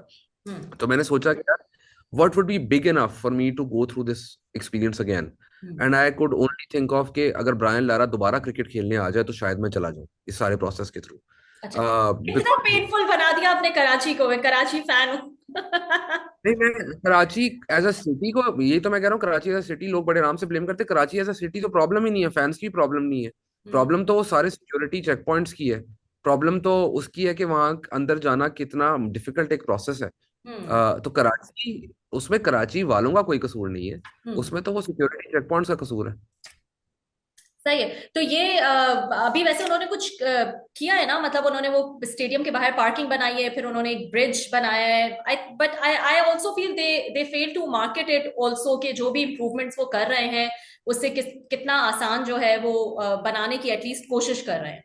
हम्म। तो मैंने सोचा कि यार what would be big enough for me to go through this experience again. Hmm. And I could only think of कि अगर ब्रायन लारा दोबारा क्रिकेट खेलने आ जाए तो शायद मैं चला जाऊं इस सारे प्रोसेस के थ्रू। अच्छा, इतना बिकॉज पेनफुल बना दिया आपने कराची को, मैं कराची फैन हूँ। नहीं, मैं कराची एज अ सिटी को, ये तो मैं कह रहा हूँ, कराची एज अ सिटी लोग बड़े आराम से ब्लेम करते हैं। कराची एज अ सिटी तो प्रॉब्लम ही नहीं है, फैंस की प्रॉब्लम नहीं है। हम्म। प्रॉब्लम तो वो सारे सिक्योरिटी चेक पॉइंट्स की है। प्रॉब्लम तो उसकी है कि वहां अंदर जाना कितना डिफिकल्ट एक प्रोसेस है। हम्म। तो कराची, उसमें कराची वालों का कोई कसूर नहीं है। हम्म। उसमें तो वो सिक्योरिटी चेक पॉइंट्स का कसूर है। सही है। तो ये अभी वैसे उन्होंने कुछ किया है ना, मतलब उन्होंने वो स्टेडियम के बाहर पार्किंग बनाई है, फिर उन्होंने एक ब्रिज बनाया है। I but I also feel they fail to market it also, कि जो भी इम्प्रूवमेंट्स वो कर रहे हैं उससे कितना आसान जो है वो बनाने की एटलीस्ट कोशिश कर रहे हैं।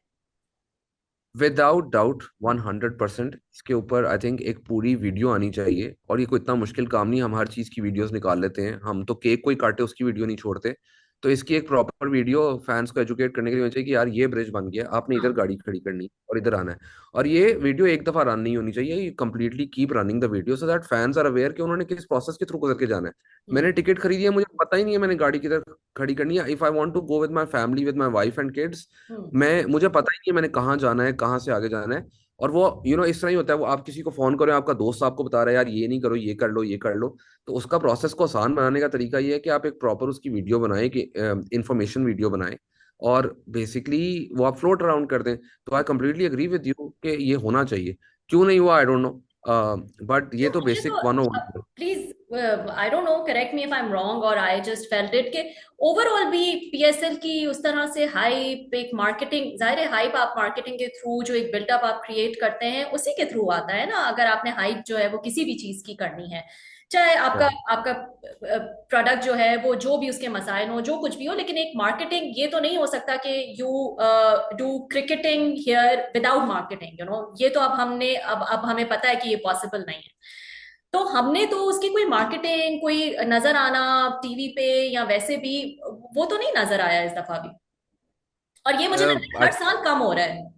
विदाउट डाउट 100% इसके ऊपर आई थिंक एक पूरी वीडियो आनी चाहिए। और ये कोई इतना मुश्किल काम नहीं, हम हर चीज की वीडियोस निकाल लेते हैं। हम तो केक कोई काटे उसकी वीडियो नहीं छोड़ते। तो इसकी एक प्रॉपर वीडियो फैंस को एजुकेट करने के लिए होनी चाहिए कि यार ये ब्रिज बन गया, आपने इधर हाँ। गाड़ी खड़ी करनी और इधर आना है। और ये वीडियो एक दफा रन नहीं होनी चाहिए, ये completely keep running the video so that fans are aware कि उन्होंने किस प्रोसेस के थ्रू गुजर के जाना है। हम्म। मैंने टिकट खरीदी है, मुझे पता ही नहीं है मैंने गाड़ी किधर खड़ी करनी है। If I want to go with my family, with my wife and kids, hmm. मैं मुझे पता ही नहीं है मैंने कहाँ जाना है, कहाँ से आगे जाना है। और वो इस तरह ही होता है, वो आप किसी को फोन करो, आपका दोस्त आपको बता रहा है यार ये नहीं करो, ये कर लो, ये कर लो। तो उसका प्रोसेस को आसान बनाने का तरीका ये है कि आप एक प्रॉपर उसकी वीडियो बनाएं, कि इंफॉर्मेशन वीडियो बनाएं। और बेसिकली वो आप फ्लोट अराउंड कर दें। तो I completely agree with you कि ये होना चाहिए। क्यों नहीं हुआ आई डोंट नो, बट ये तो मुझे बेसिक तो, 101। Please I don't know, correct me if I am wrong, और आई जस्ट फेल्ट इट के ओवरऑल भी पीएसएल की उस तरह से हाइप, एक मार्केटिंग, जाहिर है हाइप आप मार्केटिंग के थ्रू जो एक बिल्डअप आप क्रिएट करते हैं उसी के थ्रू आता है ना। अगर आपने हाइप जो है वो किसी भी चीज की करनी है, चाहे आपका आपका प्रोडक्ट जो है वो जो भी उसके मसाइल हो, जो कुछ भी हो, लेकिन एक मार्केटिंग, ये तो नहीं हो सकता कि you do cricketing here without marketing, ये तो अब हमने अब हमें पता है कि ये पॉसिबल नहीं है। तो हमने तो उसकी कोई मार्केटिंग, कोई नजर आना टीवी पे या वैसे भी, वो तो नहीं नजर आया इस दफा भी। और ये मुझे लगता है आई हर साल कम हो रहा है।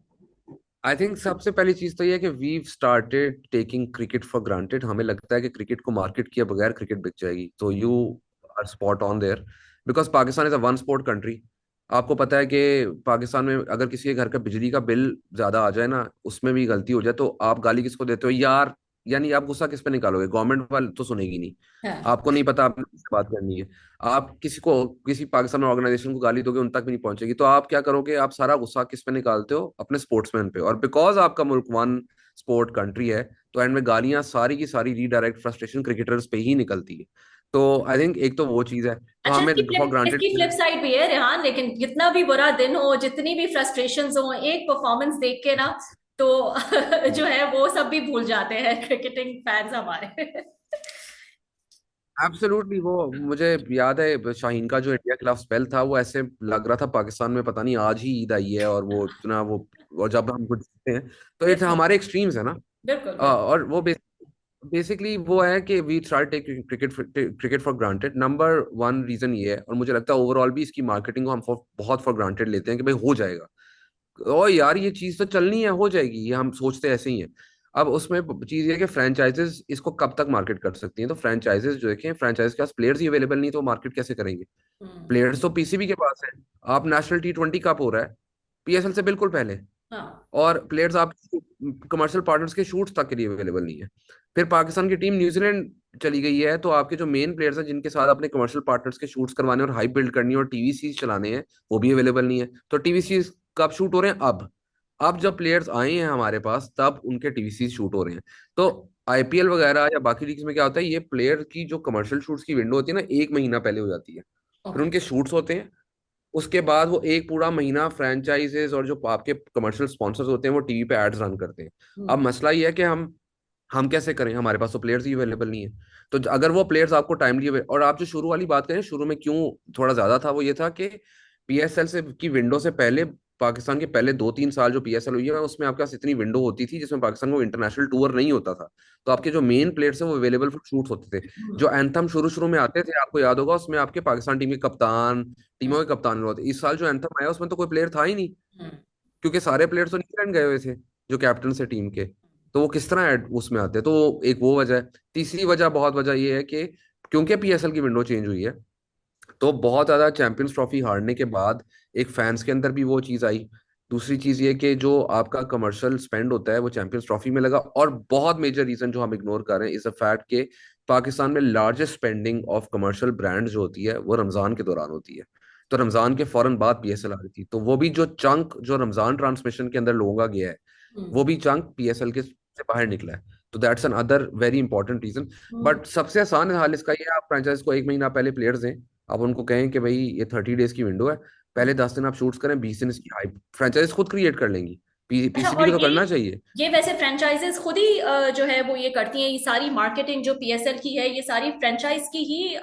आई थिंक सबसे पहली चीज तो ये है कि we started taking cricket for granted. हमें लगता है कि क्रिकेट को मार्केट किए बगैर क्रिकेट बिक जाएगी। तो you are spot on there, because Pakistan is a one sport country. आपको पता है कि पाकिस्तान में अगर किसी के घर का बिजली का बिल ज्यादा आ जाए ना, उसमें भी गलती हो जाए, तो आप गाली किसको देते हो यार? यानी आप गुस्सा किस पे निकालोगे? गवर्नमेंट वाले तो सुनेगी नहीं। हाँ। आपको नहीं पता आपने किससे बात करनी है। आप किसी को, किसी पाकिस्तान में ऑर्गेनाइजेशन को गाली दोगे, उन तक भी नहीं पहुंचेगी। तो आप क्या करोगे? आप सारा गुस्सा किस पे निकालते हो? अपने स्पोर्ट्समैन पे। और बिकॉज आपका मुल्क वन स्पोर्ट कंट्री है, तो एंड में गालियां सारी की सारी रीडायरेक्ट फ्रस्ट्रेशन क्रिकेटर्स पे ही निकलती है। तो आई थिंक एक तो वो चीज है, तो अच्छा, हमें फॉर ग्रांटेड। इसकी फ्लिप साइड भी है रेहान, लेकिन कितना भी बुरा दिन हो, जितनी भी फ्रस्ट्रेशंस हो, एक परफॉर्मेंस देख के ना तो जो है वो सब भी भूल जाते हैं क्रिकेटिंग फैंस हमारे। एब्सोल्युटली, वो मुझे याद है शाहीन का जो इंडिया के खिलाफ स्पेल था, वो ऐसे लग रहा था पाकिस्तान में पता नहीं आज ही ईद आई है, और वो इतना वो, और जब हम कुछ देखते हैं तो ये बिल्कुल हमारे एक्सट्रीम्स है ना। बिल्कुल बिल्कुल। और वो बेसिकली वो है कि we try take cricket for granted. Number one reason ये है, और मुझे लगता है ओवरऑल भी इसकी मार्केटिंग को हम बहुत फॉर ग्रांटेड लेते हैं कि भाई हो जाएगा, ओ यार ये चीज तो चलनी है, हो जाएगी, ये हम सोचते ऐसे ही है। अब उसमें चीज ये है कि फ्रेंचाइजेस इसको कब तक मार्केट कर सकती हैं, तो फ्रेंचाइजेस जो देखें, फ्रेंचाइज के पास प्लेयर्स ही अवेलेबल नहीं, तो मार्केट कैसे करेंगे? हम्म। प्लेयर्स तो पीसीबी के पास है। आप नेशनल T20 कप हो रहा है पीएसएल से बिल्कुल पहले, हाँ। और प्लेयर्स आप कमर्शियल पार्टनर्स के शूट्स तक के लिए अवेलेबल नहीं है। फिर पाकिस्तान की टीम न्यूजीलैंड चली गई है, तो आपके जो मेन प्लेयर्स हैं जिनके साथ अपने कमर्शियल पार्टनर्स के शूट्स करवाने और हाइप बिल्ड करनी है और टीवीसी चलाने हैं, वो भी अवेलेबल नहीं है। तो टीवीसी कब शूट हो रहे हैं? अब जब प्लेयर्स आए हैं हमारे पास, तब उनके टीवीसी शूट हो रहे हैं। तो आईपीएल वगैरह या बाकी लीग्स में क्या होता है, ये प्लेयर की जो कमर्शियल शूट्स की विंडो होती है ना, 1 महीना पहले हो जाती है। फिर ओके। उनके शूट्स होते हैं, उसके बाद वो एक पूरा महीना फ्रेंचाइजेस और जो आपके कमर्शियल स्पॉन्सर्स होते हैं वो टीवी पे एड्स रन करते हैं। अब हम्म। मसला ये है कि हम कैसे करें, हमारे पास तो प्लेयर्स ही अवेलेबल नहीं है। तो अगर वो प्लेयर्स आपको टाइमली, और आप जो शुरू वाली बात करें, शुरू में क्यों थोड़ा ज्यादा था, वो ये था कि पीएसएल से की विंडो से पहले, पाकिस्तान के पहले 2-3 साल जो पीएसएल हुई है, उसमें आपके पास इतनी विंडो होती थी जिसमें पाकिस्तान को इंटरनेशनल टूर नहीं होता था। तो आपके जो मेन प्लेयर्स हैं वो अवेलेबल फॉर शूट्स होते थे। हम्म। जो एंथम शुरू शुरू में आते थे, आपको याद होगा, उसमें आपके पाकिस्तान टीम के कप्तान, टीमों हम्म। के कप्तान होते। इस साल जो एंथम आया उसमें तो कोई प्लेयर था ही नहीं, हम्म। क्योंकि सारे प्लेयर्स तो न्यूजीलैंड गए हुए थे, जो कैप्टन से टीम के। तो वो किस तरह उसमें आते, तो एक वो वजह है। तीसरी वजह, बहुत वजह ये है कि क्योंकि पीएसएल की विंडो चेंज हुई है, तो बहुत ज्यादा चैंपियंस ट्रॉफी हारने के बाद एक फैंस के अंदर भी वो चीज आई। दूसरी चीज ये कि जो आपका कमर्शियल स्पेंड होता है वो चैंपियंस ट्रॉफी में लगा, और बहुत मेजर रीजन जो हम इग्नोर कर रहे हैं इज द फैक्ट कि पाकिस्तान में largest spending of commercial brand जो होती है वो रमजान के दौरान होती है। तो रमजान के फौरन बाद पीएसएल आ रही थी, तो वो भी जो चंक जो रमजान ट्रांसमिशन के अंदर लोगों का गया है, हम्म। वो भी चंक पीएसएल के से बाहर निकला है। तो that's another very important reason. Hmm. But सबसे आसान हाल इसका ये है, आप फ्रेंचाइज को 1 महीना पहले प्लेयर्स दें। आप उनको कहें कि भाई ये 30 डेज की विंडो है, पहले 10 दिन आप शूट्स करें, 20 दिन इसकी हाइप फ्रेंचाइज खुद क्रिएट कर लेंगी। अच्छा, पीसीबी और को तो ये करना चाहिए। ये वैसे फ्रेंचाइजेस खुद ही जो है वो ये करती हैं, ये सारी मार्केटिंग जो पीएसएल की है ये सारी फ्रेंचाइज की ही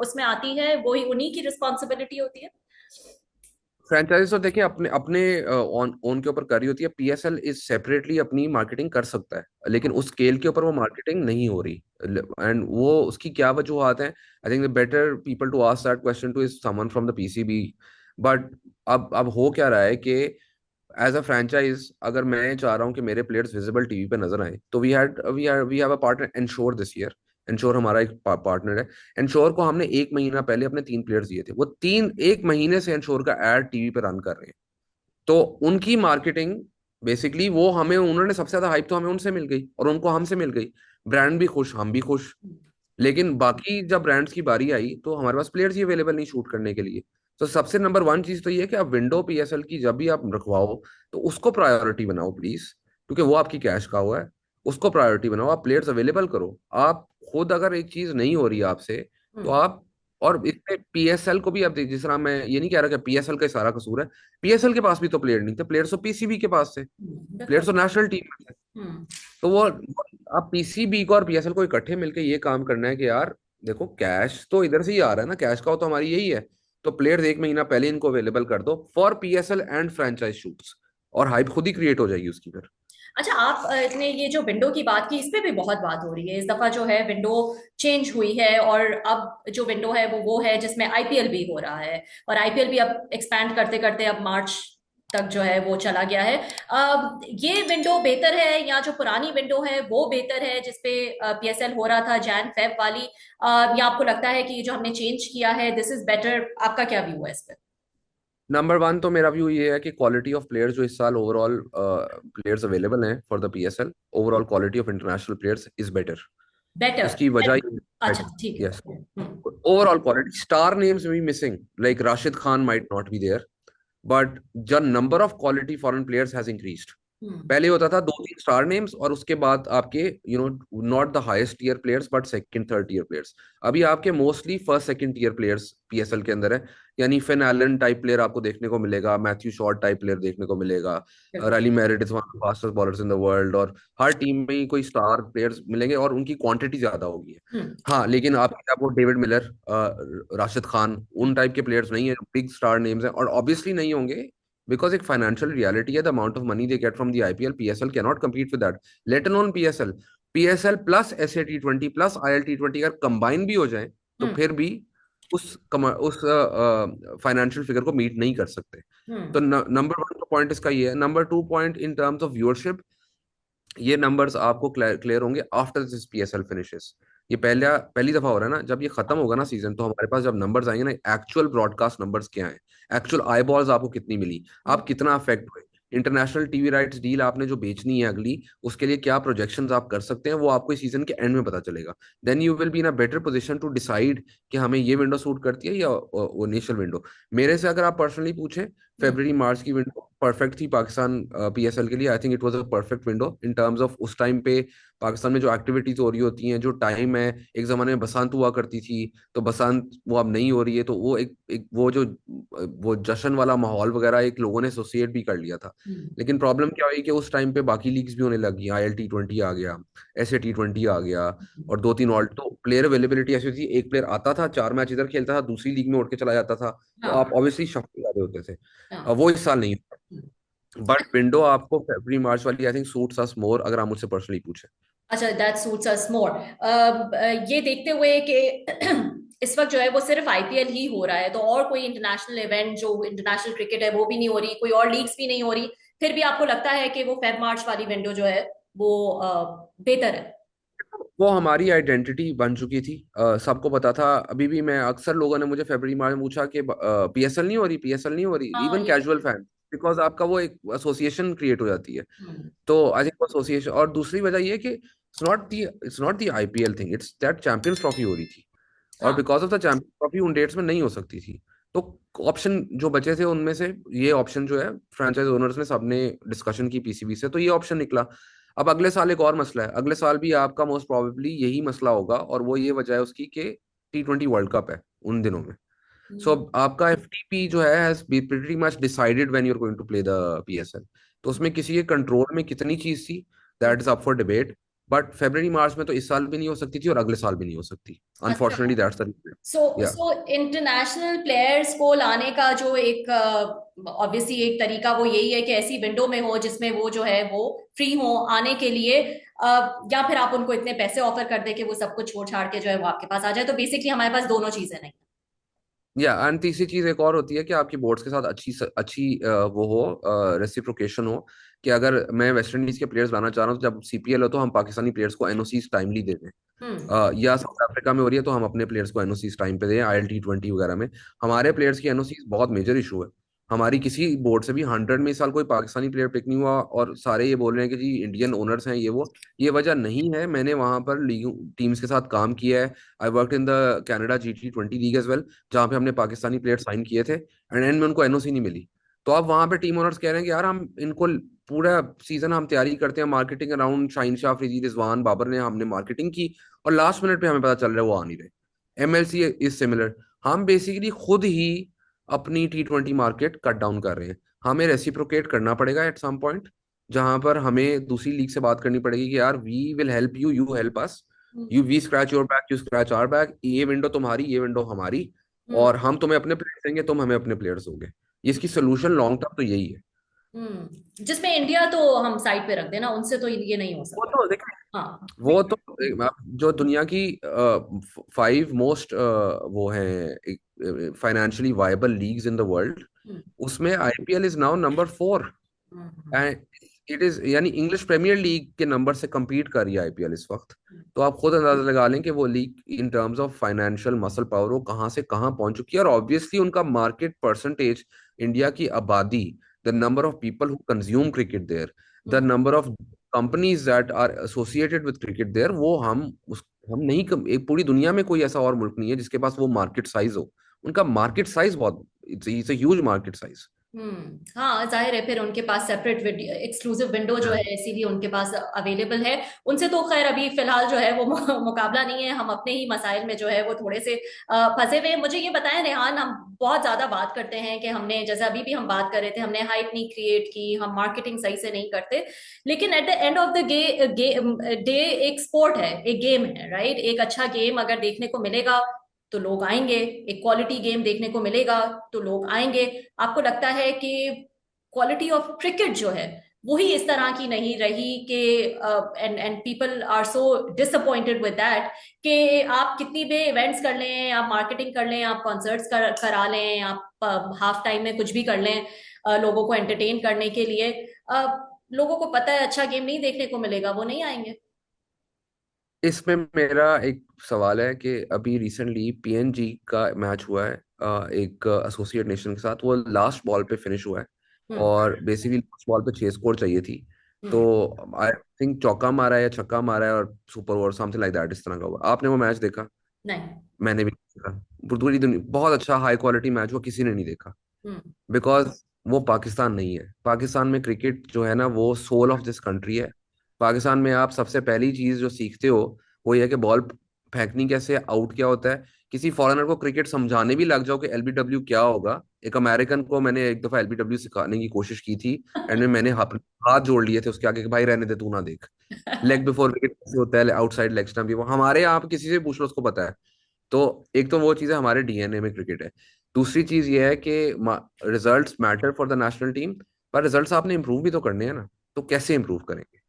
उसमें आती है, वो ही उन्हीं की रिस्पॉन्सिबिलिटी होती है। फ्रेंचाइज तो देखिए अपने अपने ऑन ऑन के ऊपर कर रही होती है। पीएसएल इज सेपरेटली अपनी मार्केटिंग कर सकता है, लेकिन उस स्केल के ऊपर वो मार्केटिंग नहीं हो रही। एंड वो उसकी क्या वजूहत हैं, I think the better people to ask that question to is someone from the PCB. But अब हो क्या रहा है कि एज अ फ्रेंचाइज, अगर मैं चाह रहा हूँ कि मेरे प्लेयर्स विजिबल टीवी पे नजर आए, तो we have a partner Ensure this year. Ensure हमारा एक पार्टनर है। एंश्योर को हमने 1 महीना पहले अपने 3 प्लेयर्स दिए थे, वो तीन 1 महीने से एंश्योर का एड टीवी पे रन कर रहे हैं। तो उनकी मार्केटिंग बेसिकली, वो हमें, उन्होंने सबसे ज्यादा हाइप तो हमें उनसे मिल गई और उनको हमसे मिल गई। ब्रांड भी खुश, हम भी खुश। लेकिन बाकी जब ब्रांड्स की बारी आई, तो हमारे पास प्लेयर्स ही अवेलेबल नहीं शूट करने के लिए। तो सबसे नंबर वन चीज तो ये है कि आप विंडो पीएसएल की जब भी आप रखवाओ, तो उसको प्रायोरिटी बनाओ प्लीज, क्योंकि वो आपकी कैश का हुआ है। उसको प्रायोरिटी बनाओ, आप प्लेयर्स अवेलेबल करो। आप खुद अगर एक चीज नहीं हो रही है आपसे, तो हम्म। आप, और इसमें पीएसएल को भी आप जिस तरह, मैं ये नहीं कह रहा कि पीएसएल का ही सारा कसूर है। पीएसएल के पास भी तो प्लेयर नहीं थे, प्लेयर्स तो पीसीबी के पास थे, बिल्कुल। प्लेयर्स तो नेशनल टीम में थे। हम्म। तो वो आप पीसीबी को और पीएसएल को इकट्ठे मिलकर ये काम करना है कि यार देखो, कैश तो इधर से ही आ रहा है ना, कैश का हो तो हमारी यही है। तो प्लेयर्स 1 महीना पहले इनको अवेलेबल कर दो for PSL and franchise shoots, और हाइप खुद ही क्रिएट हो जाएगी उसकी फिर। अच्छा, आप इतने ये जो विंडो की बात की, इस पे भी बहुत बात हो रही है इस दफा जो है, विंडो चेंज हुई है और अब जो विंडो है वो है जिसमें आईपीएल भी हो रहा है, और आईपीएल भी अब एक्सपैंड करते करते अब मार्च तक जो है वो चला गया है। ये विंडो बेहतर है या जो पुरानी विंडो है वो बेहतर है जिसपे पीएसएल हो रहा था जैन फेब वाली, या आपको लगता है कि ये जो हमने चेंज किया है दिस इज बेटर? आपका क्या व्यू है इस पे? नंबर वन तो मेरा व्यू ये है कि क्वालिटी ऑफ प्लेयर्स जो इस साल ओवरऑल प्लेयर्स अवेलेबल हैं for the PSL, overall quality of international players is better. Better. उसकी वजह, अच्छा, ठीक है। Yes, overall quality, star names भी missing, like Rashid Khan might not be there, but the number of quality foreign players has increased. पहले होता था 2-3 star names और उसके बाद आपके not the highest tier players but second third tier players. अभी आपके mostly first second tier players PSL के अंदर है। यानी फिन एलन टाइप प्लेयर आपको देखने को मिलेगा, मैथ्यू शॉर्ट टाइप प्लेयर देखने को मिलेगा, बिल्कुल। Rally merit is one of the fastest bowlers in the world, और हर टीम में ही कोई स्टार प्लेयर्स मिलेंगे और उनकी क्वांटिटी ज्यादा होगी। हाँ, लेकिन आपको डेविड मिलर, राशिद खान, उन टाइप के प्लेयर्स नहीं है, बिग स्टार नेम्स हैं, और ऑब्वियसली नहीं होंगे because एक financial reality है, the amount of money they get from the IPL, PSL cannot compete with that, let alone PSL plus SA T20 plus IL T20 अगर combine भी हो जाए तो फिर भी उस फाइनेंशियल फिगर को मीट नहीं कर सकते। तो नंबर 1 पॉइंट इसका ये है। Number 2 point in terms of viewership, ये नंबर्स आपको क्लियर होंगे आफ्टर दिस पीएसएल फिनिशेस। ये पहली दफा हो रहा है ना, जब ये खत्म होगा ना सीजन, तो हमारे पास जब नंबर्स आएंगे ना, एक्चुअल ब्रॉडकास्ट नंबर्स क्या है, एक्चुअल आई बॉल्स आपको कितनी मिली, आप कितना अफेक्ट हुए, इंटरनेशनल टीवी राइट्स डील आपने जो बेचनी है अगली, उसके लिए क्या प्रोजेक्शंस आप कर सकते हैं, वो आपको इस सीजन के एंड में पता चलेगा। Then you will be in a better position to decide कि हमें ये विंडो सूट करती है या वो इनिशियल विंडो। मेरे से अगर आप पर्सनली पूछें, फरवरी मार्च की विंडो परफेक्ट थी पाकिस्तान पीएसएल के लिए। I think it was a perfect window in terms of उस टाइम पे पाकिस्तान में जो एक्टिविटीज हो रही होती हैं, जो टाइम है। एक जमाने में बसंत हुआ करती थी, तो बसंत वो अब नहीं हो रही है, तो वो एक वो जश्न वाला माहौल वगैरह एक लोगों ने एसोसिएट भी कर लिया था। लेकिन प्रॉब्लम क्या हुई कि उस टाइम पे बाकी लीग्स भी होने लगी, IL T20 आ गया, SA T20 आ गया, और 2-3 और, तो प्लेयर अवेलेबिलिटी ऐसी थी, एक प्लेयर आता था 4 मैच इधर खेलता था, दूसरी लीग में उठ के चला जाता था, तो आप ऑब्वियसली शफ्ल ज्यादा होते थे। वो इस साल नहीं। बट विंडो आपको फरवरी मार्च वाली आई थिंक सूट्स अस मोर, अगर आप मुझसे पर्सनली पूछे। अच्छा, दैट सूट्स अस मोर। ये देखते हुए कि इस वक्त जो है वो सिर्फ आईपीएल ही हो रहा है, तो और कोई इंटरनेशनल इवेंट जो इंटरनेशनल क्रिकेट है वो भी नहीं हो रही, कोई और लीग्स भी नहीं हो रही, फिर भी आपको लगता है कि वो फेब मार्च वाली विंडो जो है वो बेहतर है? वो हमारी आइडेंटिटी बन चुकी थी, सबको पता था। अभी भी मैं, अक्सर लोगों ने मुझे फरवरी मार्च में पूछा कि पीएसएल नहीं हो रही, पीएसएल नहीं हो रही, हाँ, इवन कैजुअल फैन, बिकॉज आपका वो एक एसोसिएशन क्रिएट हो जाती है। तो आई थिंक एसोसिएशन, और दूसरी वजह ये है कि it's not the IPL thing, it's that champions trophy हो रही थी, और हाँ। Because of the champions trophy उन डेट्स में नहीं हो सकती थी। तो ऑप्शन जो बचे थे उनमें से ये ऑप्शन जो है फ्रेंचाइज ओनर्स ने सबने डिस्कशन की पीसीबी से, तो ये ऑप्शन निकला। अब अगले साल एक और मसला है, अगले साल भी आपका मोस्ट प्रोबेबली यही मसला होगा, और वो ये वजह है उसकी कि T20 वर्ल्ड कप है उन दिनों में। सो आपका FTP जो है has pretty much decided when you are going to play the PSL। तो उसमें किसी के कंट्रोल में कितनी चीज थी, that is up for debate. But फरवरी मार्च में तो इस साल भी नहीं हो सकती थी और अगले साल भी नहीं हो सकती, अच्छा, अनफॉर्चुनेटली दैट्स द रीजन। सो या सो इंटरनेशनल प्लेयर्स को लाने का जो एक ऑब्वियसली एक तरीका वो यही है कि ऐसी विंडो में हो जिसमें वो जो है वो फ्री हो आने के लिए, या फिर आप उनको इतने पैसे ऑफर कर दे कि वो सब कुछ छोड़ छाड़ के जो है वो आपके पास आ जाए। तो बेसिकली हमारे पास दोनों चीजें नहीं। एंड तीसरी चीज एक और होती है कि आपकी बोर्ड्स के साथ अच्छी वो हो, रेसिप्रोकेशन हो, कि अगर मैं वेस्ट इंडीज के प्लेयर्स लाना चाह रहा हूँ, तो जब CPL हो तो हम पाकिस्तानी प्लेयर्स को NOCs टाइमली दे दें। या साउथ अफ्रीका में हो रही है तो हम अपने प्लेयर्स को NOCs टाइम पे दें, IL T20 वगैरह में हमारे प्लेयर्स की NOCs बहुत मेजर इशू है। हमारी किसी बोर्ड से भी 100 में इस साल कोई पाकिस्तानी प्लेयर पिक नहीं हुआ, और सारे ये बोल रहे हैं कि जी इंडियन ओनर्स हैं, ये वजह नहीं है। मैंने वहां पर लीग टीम्स के साथ काम किया है, I work in the Canada G20 league as well, जहाँ पे हमने पाकिस्तानी प्लेयर साइन किए थे, एंड में उनको NOC नहीं मिली। तो अब वहां पे टीम ओनर्स कह रहे हैं कि यार हम इनको पूरा सीजन हम तैयारी करते हैं, मार्केटिंग अराउंड शाहीन शाह अफरीदी रिजवान बाबर ने हमने मार्केटिंग की, और लास्ट मिनट पे हमें पता चल रहा है वो आ नहीं रहे। MLC इज सिमिलर, हम बेसिकली खुद ही अपनी T20 मार्केट कट डाउन कर रहे हैं। हमें रेसिप्रोकेट करना पड़ेगा एट सम पॉइंट, जहां पर हमें दूसरी लीग से बात करनी पड़ेगी कि यार we will help you, you help us, we scratch your back, you scratch our back, ये विंडो तुम्हारी, ये विंडो हमारी, और हम तुम्हें अपने प्लेयर्स देंगे, तुम हमें अपने प्लेयर्स दोगे। इसकी सोल्यूशन लॉन्ग टर्म तो यही है। जिसमें इंडिया तो हम साइड पे रख देना, उनसे तो ये नहीं हो वो सकता। तो देखिए, हाँ। वो तो जो दुनिया की 5 मोस्ट वो हैं financially viable leagues in the world, उसमें IPL is now number 4, and it is, यानी इंग्लिश प्रीमियर लीग के नंबर से compete कर रही है IPL इस वक्त। तो आप खुद अंदाजा लगा लें कि वो league in terms of financial muscle power वो कहाँ से कहाँ पहुंच चुकी है, और ऑब्वियसली उनका मार्केट परसेंटेज, इंडिया की आबादी, the number of people who consume cricket there, the number of companies that are associated with cricket there, वो हम नहीं एक पूरी दुनिया में कोई ऐसा और मुल्क नहीं है जिसके पास वो मार्केट साइज हो। उनका मार्केट साइज बहुत, it's a huge market size. हाँ जाहिर है, फिर उनके पास सेपरेट एक्सक्लूसिव विंडो जो है इसीलिए उनके पास अवेलेबल है। उनसे तो खैर अभी फिलहाल जो है वो मुकाबला नहीं है, हम अपने ही मसाइल में जो है वो थोड़े से फंसे हुए हैं। मुझे ये बताएं रेहान, हम बहुत ज्यादा बात करते हैं कि हमने, जैसे अभी भी हम बात कर रहे थे, हमने हाइप नहीं क्रिएट की, हम मार्केटिंग सही से नहीं करते, लेकिन at the end of the day एक स्पोर्ट है, एक गेम है, राइट? एक अच्छा गेम अगर देखने को मिलेगा तो लोग आएंगे, एक क्वालिटी गेम देखने को मिलेगा तो लोग आएंगे। आपको लगता है कि क्वालिटी ऑफ क्रिकेट जो है वही इस तरह की नहीं रही कि and and people are so disappointed with that कि आप कितनी भी इवेंट्स कर लें, आप मार्केटिंग कर लें, आप कॉन्सर्ट्स करा लें, आप हाफ टाइम में कुछ भी कर लें लोगों को एंटरटेन करने के लिए, लोगों को पता है अच्छा गेम नहीं देखने को मिलेगा, वो नहीं आएंगे। इसमें मेरा एक सवाल है कि अभी रिसेंटली पीएनजी का मैच हुआ है एक एसोसिएट नेशन के साथ, वो लास्ट बॉल पे फिनिश हुआ है हम्म। और बेसिकली लास्ट बॉल पे 6 स्कोर चाहिए थी। तो हम्म। आई थिंक चौका मारा है या छक्का मारा है और super over something like that इस तरह का हुआ। आपने वो मैच देखा? नहीं। मैंने भी नहीं देखा। पूरी दुनिया बहुत अच्छा हाई क्वालिटी मैच हुआ, किसी ने नहीं देखा। हम्म। बिकॉज वो पाकिस्तान नहीं है। पाकिस्तान में क्रिकेट जो है ना वो सोल ऑफ दिस कंट्री है। पाकिस्तान में आप सबसे पहली चीज जो सीखते हो वो ये है कि बॉल फेंकनी कैसे, आउट क्या होता है। किसी फॉरेनर को क्रिकेट समझाने भी लग जाओ कि एलबीडब्ल्यू क्या होगा। एक अमेरिकन को मैंने एक दफा एलबीडब्ल्यू सिखाने की कोशिश की थी, एंड में मैंने हाथ जोड़ लिए थे उसके आगे कि भाई रहने दे, तू ना देख। लेग बिफोर विकेट कैसे होता है, आउटसाइड लेग स्टंप भी, वो हमारे यहाँ पे किसी से पूछ लो उसको पता है। तो एक तो वो चीज़ है, हमारे डीएनए में क्रिकेट है। दूसरी चीज़ ये है कि results matter for the national team, पर रिजल्ट्स आपने इंप्रूव भी तो करने हैं ना। तो कैसे इंप्रूव करेंगे?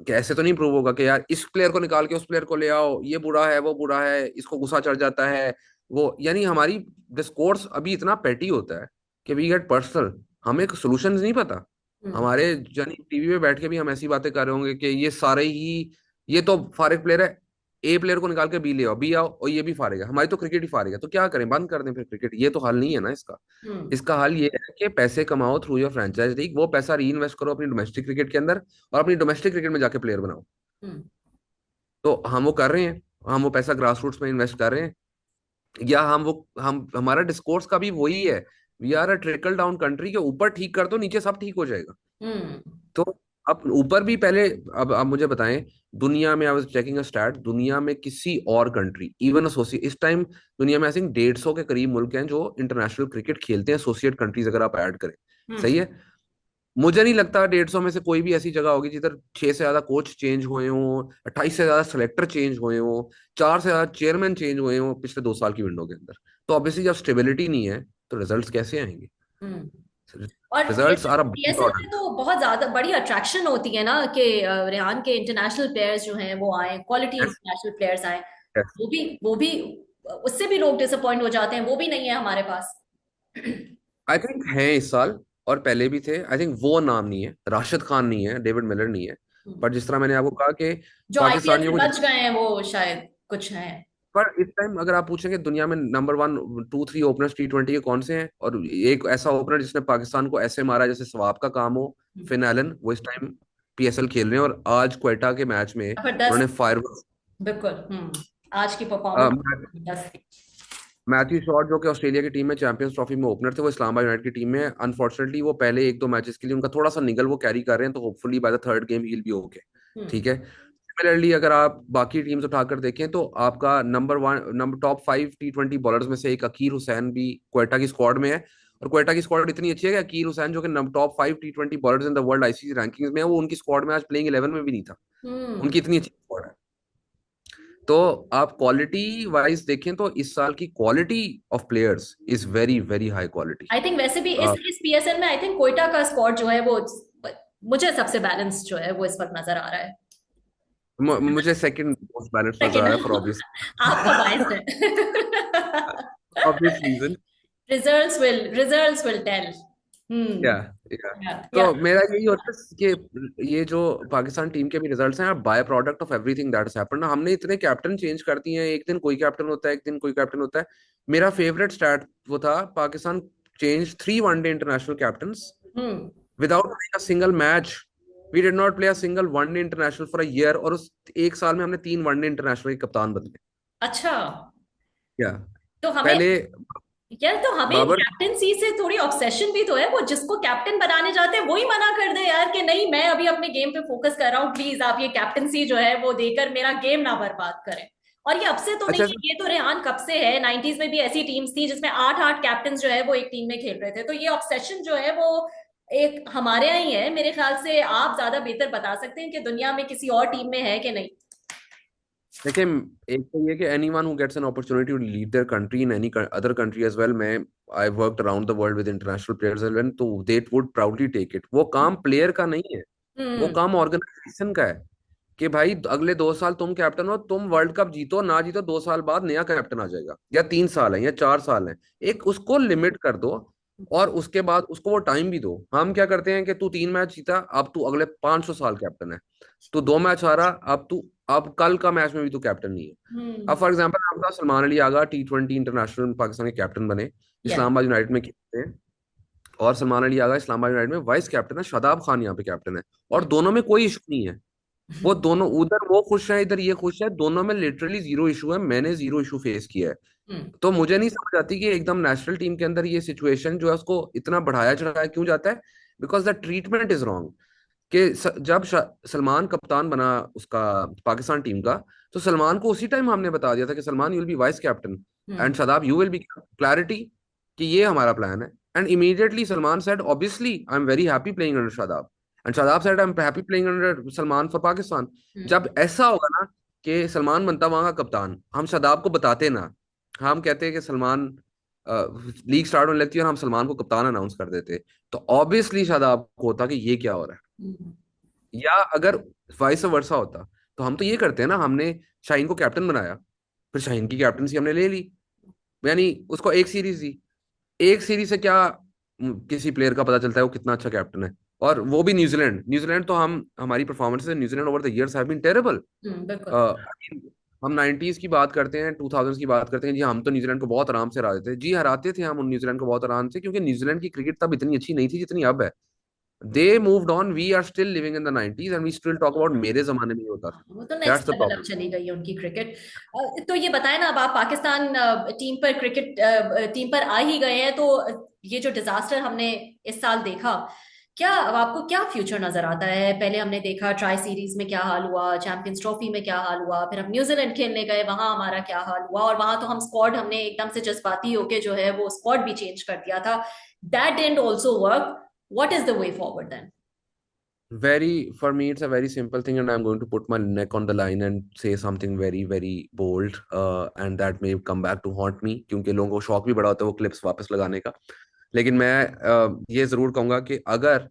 कैसे तो नहीं इंप्रूव होगा कि यार इस प्लेयर को निकाल के उस प्लेयर को ले आओ, ये बुरा है वो बुरा है, इसको गुस्सा चढ़ जाता है वो, यानी हमारी डिस्कोर्स अभी इतना पेटी होता है कि वी गेट पर्सनल। हमें सोल्यूशंस नहीं पता। हम्म। हमारे यानी टीवी पे बैठ के भी हम ऐसी बातें कर रहे होंगे कि ये सारे ही, ये तो फारिग प्लेयर है, ए प्लेयर को निकाल के बी ले आओ, बी आओ और ये भी फारिग है, हमारी तो क्रिकेट ही फारिग है। तो क्या करें, बंद कर दें फिर क्रिकेट? ये तो हल नहीं है ना इसका। हम्म। इसका हल ये है कि पैसे कमाओ थ्रू योर फ्रेंचाइज लीग, वो पैसा री इन्वेस्ट करो अपनी डोमेस्टिक क्रिकेट के अंदर और अपनी डोमेस्टिक क्रिकेट में जाके प्लेयर बनाओ। हम्म। तो हम वो कर रहे हैं, हम वो पैसा ग्रास रूट्स में इन्वेस्ट कर रहे हैं। या हम हमारा डिस्कोर्स का भी वही है, we are a trickle down country, के ऊपर ठीक कर दो नीचे सब ठीक हो जाएगा। हम्म। तो अब ऊपर भी पहले, अब आप मुझे बताएं, दुनिया में I was checking a stat, दुनिया में किसी और कंट्री इवन एसोसिएट इस टाइम दुनिया में आई थिंक 150 के करीब मुल्क हैं जो इंटरनेशनल क्रिकेट खेलते हैं, एसोसिएट कंट्रीज अगर आप ऐड करें। हम्म। सही है। मुझे नहीं लगता 150 में से कोई भी ऐसी जगह होगी जिधर 6 से ज्यादा कोच चेंज हुए हों, 28 से ज्यादा सेलेक्टर चेंज हुए हों, 4 से ज्यादा चेयरमैन चेंज हुए हों पिछले 2 साल की विंडो के अंदर। तो ऑब्वियसली जब स्टेबिलिटी नहीं है तो रिजल्ट्स कैसे आएंगे? हम्म। और results PSL are a PSL में तो बहुत ज्यादा बड़ी अट्रैक्शन होती है ना कि रेहान के इंटरनेशनल प्लेयर्स जो हैं वो आए, क्वालिटी इंटरनेशनल प्लेयर्स आए। वो भी उससे भी लोग डिसअपॉइंट हो जाते हैं, वो भी नहीं है हमारे पास। आई थिंक हैं इस साल, और पहले भी थे। आई थिंक वो नाम नहीं है, राशिद खान नहीं है, डेविड मिलर नहीं है। पर जिस तरह मैंने आपको कहा कि जो आईपीएल से पाकिस्तानियों को, बच गए हैं वो शायद कुछ हैं। पर इस टाइम अगर आप पूछेंगे दुनिया में नंबर 1 2 3 ओपनर्स T20 के कौन से हैं, और एक ऐसा ओपनर जिसने पाकिस्तान को ऐसे मारा जैसे सवाब का काम हो, फिन एलन, वो इस टाइम पीएसएल खेल रहे हैं। और आज क्वेटा के मैच में उन्होंने जबरदस्त। फायर, बिल्कुल। आज की परफॉर्मेंस जबरदस्त थी। मैथ्यू शॉट जो कि ऑस्ट्रेलिया की टीम में चैंपियंस ट्रॉफी में ओपनर थे, वो इस्लामाबाद यूनाइटेड की टीम में। अनफॉर्चुनेटली वो पहले 1 2 मैचेस के लिए उनका थोड़ा सा निगल वो कैरी कर रहे हैं, तो hopefully by the third game he will be okay. Hmm. ठीक है। सिमिलरली अगर आप बाकी टीम्स उठाकर देखें तो आपका नंबर टॉप 5 T20 बॉलर्स में से एक अकीर हुसैन भी क्वेटा की स्क्वाड में है। और क्वेटा की स्क्वाड इतनी अच्छी है कि अकीर हुसैन जो कि top 5 T20 bowlers in the world ICC rankings में है, वो उनकी स्क्वाड में आज प्लेइंग 11 में भी नहीं था। हम्म। उनकी इतनी अच्छी स्क्वाड है। तो आप क्वालिटी वाइज देखें तो इस साल की quality of players is very very high quality. I think वैसे भी इस पीएसएल में आई थिंक कोयटा का स्क्वाड जो है वो मुझे सबसे बैलेंस जो है वो इस वक्त नजर आ रहा है। मुझे सेकंड मोस्ट बैलेंस नजर आ सेकंड। रहा है फॉर ऑब्वियस आपका बायस है। Obvious reason. Results will tell. या हम्म। या या। तो मेरा यही होता है कि ये जो पाकिस्तान टीम के भी रिजल्ट्स हैं by product of everything that's happened. हमने इतने कैप्टन चेंज कर दिए हैं, एक दिन कोई कैप्टन होता है, एक दिन कोई कैप्टन होता है। मेरा फेवरेट स्टैट वो था, Pakistan change 3 one day international captains hmm. Without playing a single match. We did not play a single one day international for a year, और उस एक साल में हमने 3 वनडे इंटरनेशनल के कप्तान बदले। अच्छा। क्या तो हमें पहले यार तो हमें बाबर कैप्टेंसी से थोड़ी ऑब्सेशन भी तो है, वो जिसको कैप्टन बनाने जाते हैं वही मना कर दे यार कि नहीं मैं अभी अपने गेम पे फोकस कर रहा हूँ, प्लीज आप ये कैप्टेंसी जो है वो देकर मेरा गेम ना बर्बाद करें। और ये अब से तो नहीं अच्छा है, ये तो रेहान कब से है, 90s में भी ऐसी टीम्स थी जिसमें 8-8 कैप्टन जो है वो एक टीम में खेल रहे थे। तो ये ऑब्सेशन जो है वो एक हमारे यहाँ ही है, मेरे ख्याल से आप ज्यादा बेहतर बता सकते हैं कि दुनिया में किसी और टीम में है कि नहीं। देखिए, एक तो ये कि anyone who gets an opportunity to lead their country in any other country as well, मैं I worked around the world with international players as well, तो they would proudly take it. वो काम प्लेयर का नहीं है, वो हम्म। काम organisation का है। कि भाई अगले 2 साल तुम कैप्टन हो, तुम वर्ल्ड कप जीतो ना जीतो, 2 साल बाद नया कैप्टन आ जाएगा, या 3 साल है या 4 साल है, एक उसको लिमिट कर दो। और उसके बाद उसको वो टाइम भी दो। हम क्या करते हैं कि तू 3 मैच जीता, अब तू अगले 500 साल कैप्टन है। तू 2 मैच हारा, अब कल का मैच में भी तू कैप्टन नहीं है। अब हम्म। फॉर एग्जाम्पल आपका सलमान अली आगा T20 इंटरनेशनल पाकिस्तान के कैप्टन बने, या। इस्लामाबाद यूनाइटेड में खेलते हैं। और सलमान अली आगा इस्लामाबाद यूनाइटेड में वाइस कैप्टन है, शादाब खान यहाँ पे कैप्टन है। और दोनों में कोई इशू नहीं है। वो दोनों, उधर वो खुश है इधर ये खुश है, दोनों में लिटरली जीरो इशू है, मैंने जीरो इशू फेस किया है। हम्म। तो मुझे नहीं समझ आती कि एकदम नेशनल टीम के अंदर ये सिचुएशन जो है उसको इतना बढ़ाया चढ़ाया क्यों जाता है। Because the treatment is wrong. कि जब सलमान कप्तान बना उसका पाकिस्तान टीम का, तो सलमान को उसी टाइम हमने बता दिया था कि Salman you will be vice captain and hmm. Shadab you will be clarity, कि ये हमारा प्लान है। And immediately Salman said obviously I am very happy playing under Shadab, and Shadab said I am happy playing under Salman for Pakistan. Hmm. जब ऐसा होगा ना कि सलमान बनता वहां का कप्तान, हम शादाब को बताते ना, हम कहते हैं कि सलमान लीग स्टार्ट होने लगती है और हम सलमान को कप्तान अनाउंस कर देते, तो ऑब्वियसली शादाब को होता कि ये क्या हो रहा है। हम्म। या अगर वाइस वर्सा होता, तो हम तो ये करते हैं ना, हमने शाहीन को कैप्टन बनाया, फिर शाहीन की कैप्टनसी हमने ले ली, यानी उसको एक सीरीज दी। एक सीरीज से क्या किसी प्लेयर का पता चलता है वो कितना अच्छा कैप्टन है। और वो भी न्यूजीलैंड, न्यूजीलैंड तो हम हमारी performance New Zealand over the years have been terrible. बिल्कुल। हम 90s की बात करते हैं, 2000s की बात करते हैं, जी हम तो न्यूजीलैंड को बहुत आराम से हरा देते थे, जी हराते थे हम उन न्यूजीलैंड को बहुत आराम से, क्योंकि न्यूजीलैंड की क्रिकेट तब इतनी अच्छी नहीं थी जितनी अब है। They moved on, we are still living in the 90s and we still talk about मेरे जमाने में ये होता था। वो तो दैट्स नेक्स्ट द लेवल अब प्रॉब्लम। चली गई है उनकी क्रिकेट। तो ये बताएं ना, अब आप पाकिस्तान टीम पर क्रिकेट टीम पर आ ही गए हैं, तो ये जो डिजास्टर हमने इस साल देखा, क्या अब आपको क्या फ्यूचर नजर आता है? पहले हमने देखा ट्राई सीरीज में क्या हाल हुआ, चैंपियंस ट्रॉफी में क्या हाल हुआ, फिर हम न्यूजीलैंड खेलने गए, वहां हमारा क्या हाल हुआ, और वहां तो हम स्क्वाड हमने एकदम से जज्बाती होके जो है वो स्क्वाड भी चेंज कर दिया था। That didn't also work. What is the way forward then? Very, for me, it's a very simple thing, and I'm going to put my neck on the line and say something very, very bold, and that may come back to haunt me, क्योंकि लोगों को शौक भी बड़ा होता है वो clips वापस लगाने का। लेकिन मैं ये जरूर कहूंगा कि अगर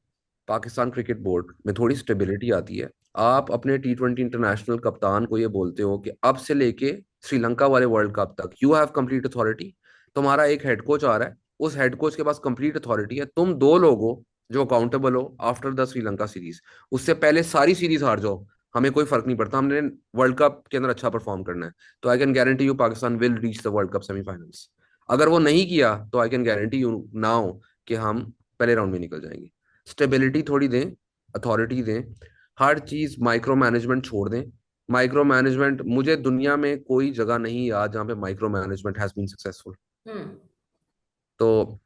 पाकिस्तान क्रिकेट बोर्ड में थोड़ी स्टेबिलिटी आती है, आप अपने T20 इंटरनेशनल कप्तान को ये बोलते हो कि अब से लेके श्रीलंका वाले वर्ल्ड कप तक यू हैव कंप्लीट अथॉरिटी। तुम्हारा एक हेड कोच आ रहा है, उस हेड कोच के पास कंप्लीट अथॉरिटी है, तुम दो लोग हो जो अकाउंटेबल हो आफ्टर द श्रीलंका सीरीज। उससे पहले सारी सीरीज हार जाओ, हमें कोई फर्क नहीं पड़ता, हमने वर्ल्ड कप के अंदर अच्छा परफॉर्म करना है। तो I can guarantee you Pakistan will reach the World cup semifinals. अगर वो नहीं किया तो I can guarantee you now कि हम पहले राउंड में निकल जाएंगे। स्टेबिलिटी थोड़ी दें, अथॉरिटी दें, हर चीज माइक्रो मैनेजमेंट छोड़ दें। माइक्रो मैनेजमेंट, मुझे दुनिया में कोई जगह नहीं याद जहाँ पे micro management has been successful. Hmm. तो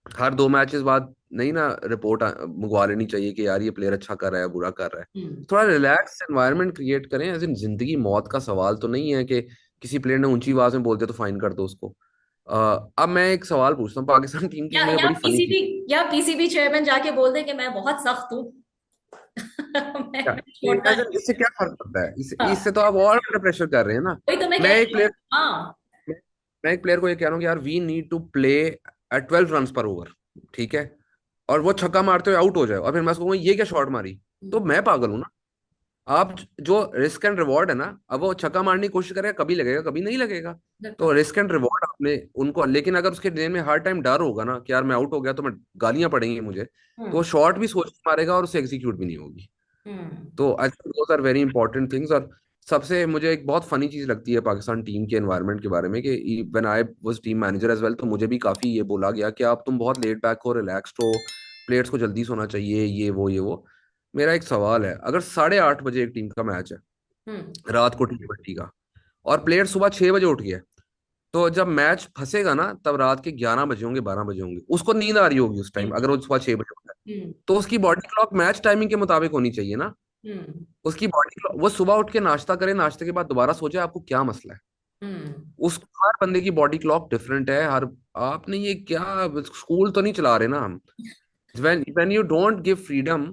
हर 2 मैचेस बाद नहीं ना रिपोर्ट मंगवा लेनी चाहिए कि यार ये प्लेयर अच्छा कर रहा है बुरा कर रहा है। हम्म। थोड़ा रिलैक्स एनवायरनमेंट क्रिएट करें, एज इन जिंदगी मौत का सवाल तो नहीं है कि किसी प्लेयर ने ऊंची आवाज में बोल दिया तो फाइन कर दो उसको। अब मैं एक सवाल पूछता हूँ पाकिस्तान टीम की, या मुझे या बड़ी फनी चीज। पीसीबी या पीसीबी चेयरमैन जाके बोल दे कि मैं बहुत सख्त हूँ। क्या मैं छोड़ना नहीं। इससे क्या फर्क पड़ता है, हाँ, इससे तो आप और प्रेशर कर रहे हैं ना। वही तो मैं कह मैं एक रही हूँ। प्लेयर हाँ। मैं एक प्लेयर को ये कह रहा हूँ कि यार we need to play at 12 run पर ओवर, ठीक है, और वो छक्का मारते हुए आउट हो जाए, और फिर मैं उसको कहूँ ये क्या शॉट मारी, तो मैं पागल हूं ना। आप जो रिस्क एंड रिवॉर्ड है ना, अब वो छक्का मारने की कोशिश करेगा, कभी लगेगा कभी नहीं लगेगा। तो बिल्कुल। रिस्क एंड रिवॉर्ड आपने उनको, लेकिन अगर उसके दिन में हर टाइम डर होगा ना कि यार मैं आउट हो गया तो मैं गालियां पड़ेंगी मुझे, तो वो हम्म। शॉट भी सोच के मारेगा और उसे एग्जीक्यूट भी नहीं होगी। हम्म। तो I think those are very important things. और सबसे मुझे एक बहुत फनी चीज लगती है पाकिस्तान टीम के एनवायरनमेंट के बारे में कि when I was team manager as well, तो मुझे भी काफी ये बोला गया कि आप तुम बहुत लेट बैक हो, रिलैक्स्ड हो, प्लेयर्स को जल्दी सोना चाहिए, ये वो। मेरा एक सवाल है, अगर 8:30 बजे एक टीम का मैच है हम्म। रात को T20 का, और प्लेयर सुबह 6 बजे उठ गया, तो जब मैच फंसेगा ना, तब रात के 11 बजे होंगे, 12 बजे होंगे, उसको नींद आ रही होगी उस टाइम, अगर वो सुबह 6 बजे होता है, हम्म। तो उसकी बॉडी क्लॉक मैच टाइमिंग के मुताबिक होनी चाहिए ना। हम्म। उसकी बॉडी क्लॉक, वो सुबह उठ के नाश्ता करे, नाश्ते के बाद दोबारा सो जाए, आपको क्या मसला है? हम्म। उस हर बंदे की बॉडी क्लॉक डिफरेंट है, हर, आपने ये क्या स्कूल तो नहीं चला रहे ना हम? when you don't give freedom,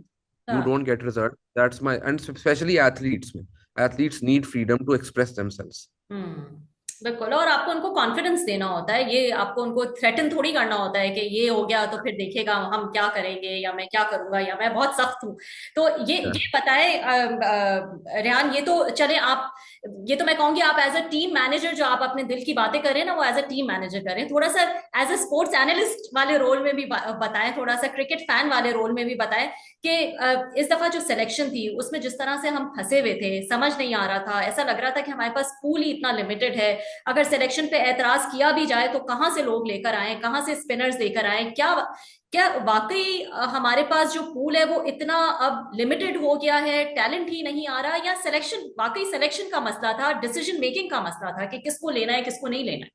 you हाँ। don't get result. That's my, and especially athletes में, athletes need freedom to express themselves. हम्म। बिल्कुल, और आपको उनको कॉन्फिडेंस देना होता है, ये आपको उनको थ्रेटन थोड़ी करना होता है कि ये हो गया तो फिर देखेगा हम क्या करेंगे, या मैं क्या करूंगा, या मैं बहुत सख्त हूँ। तो ये बताए रेहान, ये तो चले आप, ये तो मैं कहूंगी आप एज अ टीम मैनेजर जो आप अपने दिल की बातें कर रहे हैं ना, वो एज अ टीम मैनेजर कर रहे हैं। थोड़ा सा एज अ स्पोर्ट्स एनालिस्ट वाले रोल में भी बताएं, थोड़ा सा क्रिकेट फैन वाले रोल में भी बताएं कि इस दफा जो सिलेक्शन थी उसमें जिस तरह से हम फंसे हुए थे, समझ नहीं आ रहा था, ऐसा लग रहा था कि हमारे पास पूल ही इतना लिमिटेड है, अगर सिलेक्शन पे एतराज किया भी जाए तो कहाँ से लोग लेकर आए, कहाँ से स्पिनर्स लेकर आए, क्या क्या वाकई हमारे पास जो पूल है वो इतना अब लिमिटेड हो गया है, टैलेंट ही नहीं आ रहा, या सिलेक्शन वाकई सिलेक्शन का मसला था, डिसीजन मेकिंग का मसला था कि किसको लेना है किसको नहीं लेना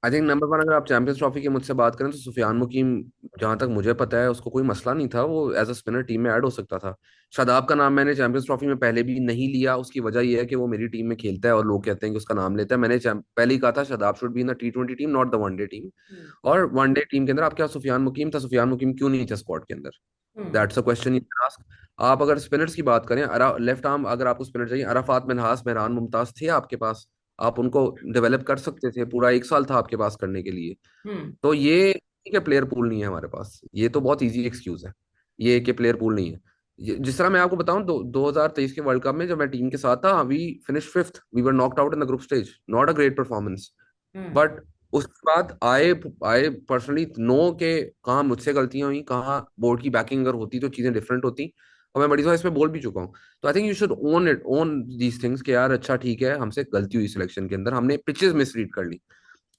आई थिंक नंबर वन, अगर आप चैंपियंस ट्रॉफी की मुझसे बात करें, तो सुफियान मुकीम, जहां तक मुझे पता है, उसको कोई मसला नहीं था, वो एज अ स्पिनर टीम में ऐड हो सकता था। शादाब का नाम मैंने चैंपियंस ट्रॉफी में पहले भी नहीं लिया, उसकी वजह यह है कि वो मेरी टीम में खेलता है और लोग कहते हैं कि उसका नाम लेता है। मैंने पहले ही कहा था Shadab should be in the T20 team, not the one day team. है। और वनडे टीम के अंदर आप क्या, सुफियान मुकीम था, सुफियान मुकीम क्यों नहीं था स्क्वाड के अंदर? Hmm. That's a question you can ask. आप अगर स्पिनर्स की बात करें, लेफ्ट आर्म अगर आपको स्पिनर चाहिए, अराफात, मिन्हास, मेहरान, मुमताज थे आपके पास, आप उनको डेवलप कर सकते थे, पूरा 1 साल था आपके पास करने के लिए। हम्म। तो ये ठीक है, प्लेयर पूल नहीं है हमारे पास, ये तो बहुत इजी एक्सक्यूज है, ये कि प्लेयर पूल नहीं है। जिस तरह मैं आपको बताऊं, 2023 के वर्ल्ड कप में जब मैं टीम के साथ था, we finish fifth, we were knocked out in the group stage, not a great performance. Hmm. But उसके बाद आई पर्सनली नो के कहाँ मुझसे गलतियां हुई, कहाँ बोर्ड की बैकिंग अगर होती तो चीजें डिफरेंट होती, और मैं बड़ी बार इस पे बोल भी चुका हूँ। तो I think you should own it, own these things, कि यार अच्छा ठीक है, हमसे गलती हुई सिलेक्शन के अंदर, हमने पिचेस मिसरीड कर ली,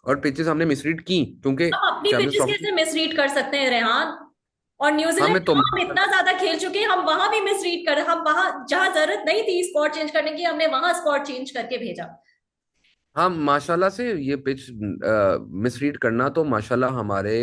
और पिचेस हमने मिसरीड की क्योंकि हम अपनी चैंपियंस पिचेस ट्रॉफी कैसे मिसरीड कर सकते हैं रेहान? और न्यूजीलैंड हमें तो, में हम इतना ज्यादा खेल चुके हैं, हम वहां भी मिसरीड कर, हम वहां जहां जरूरत नहीं थी स्पॉट चेंज करने की, हमने वहां स्पॉट चेंज करके भेजा। हम माशाल्लाह से ये पिच मिसरीड करना तो माशाल्लाह हमारे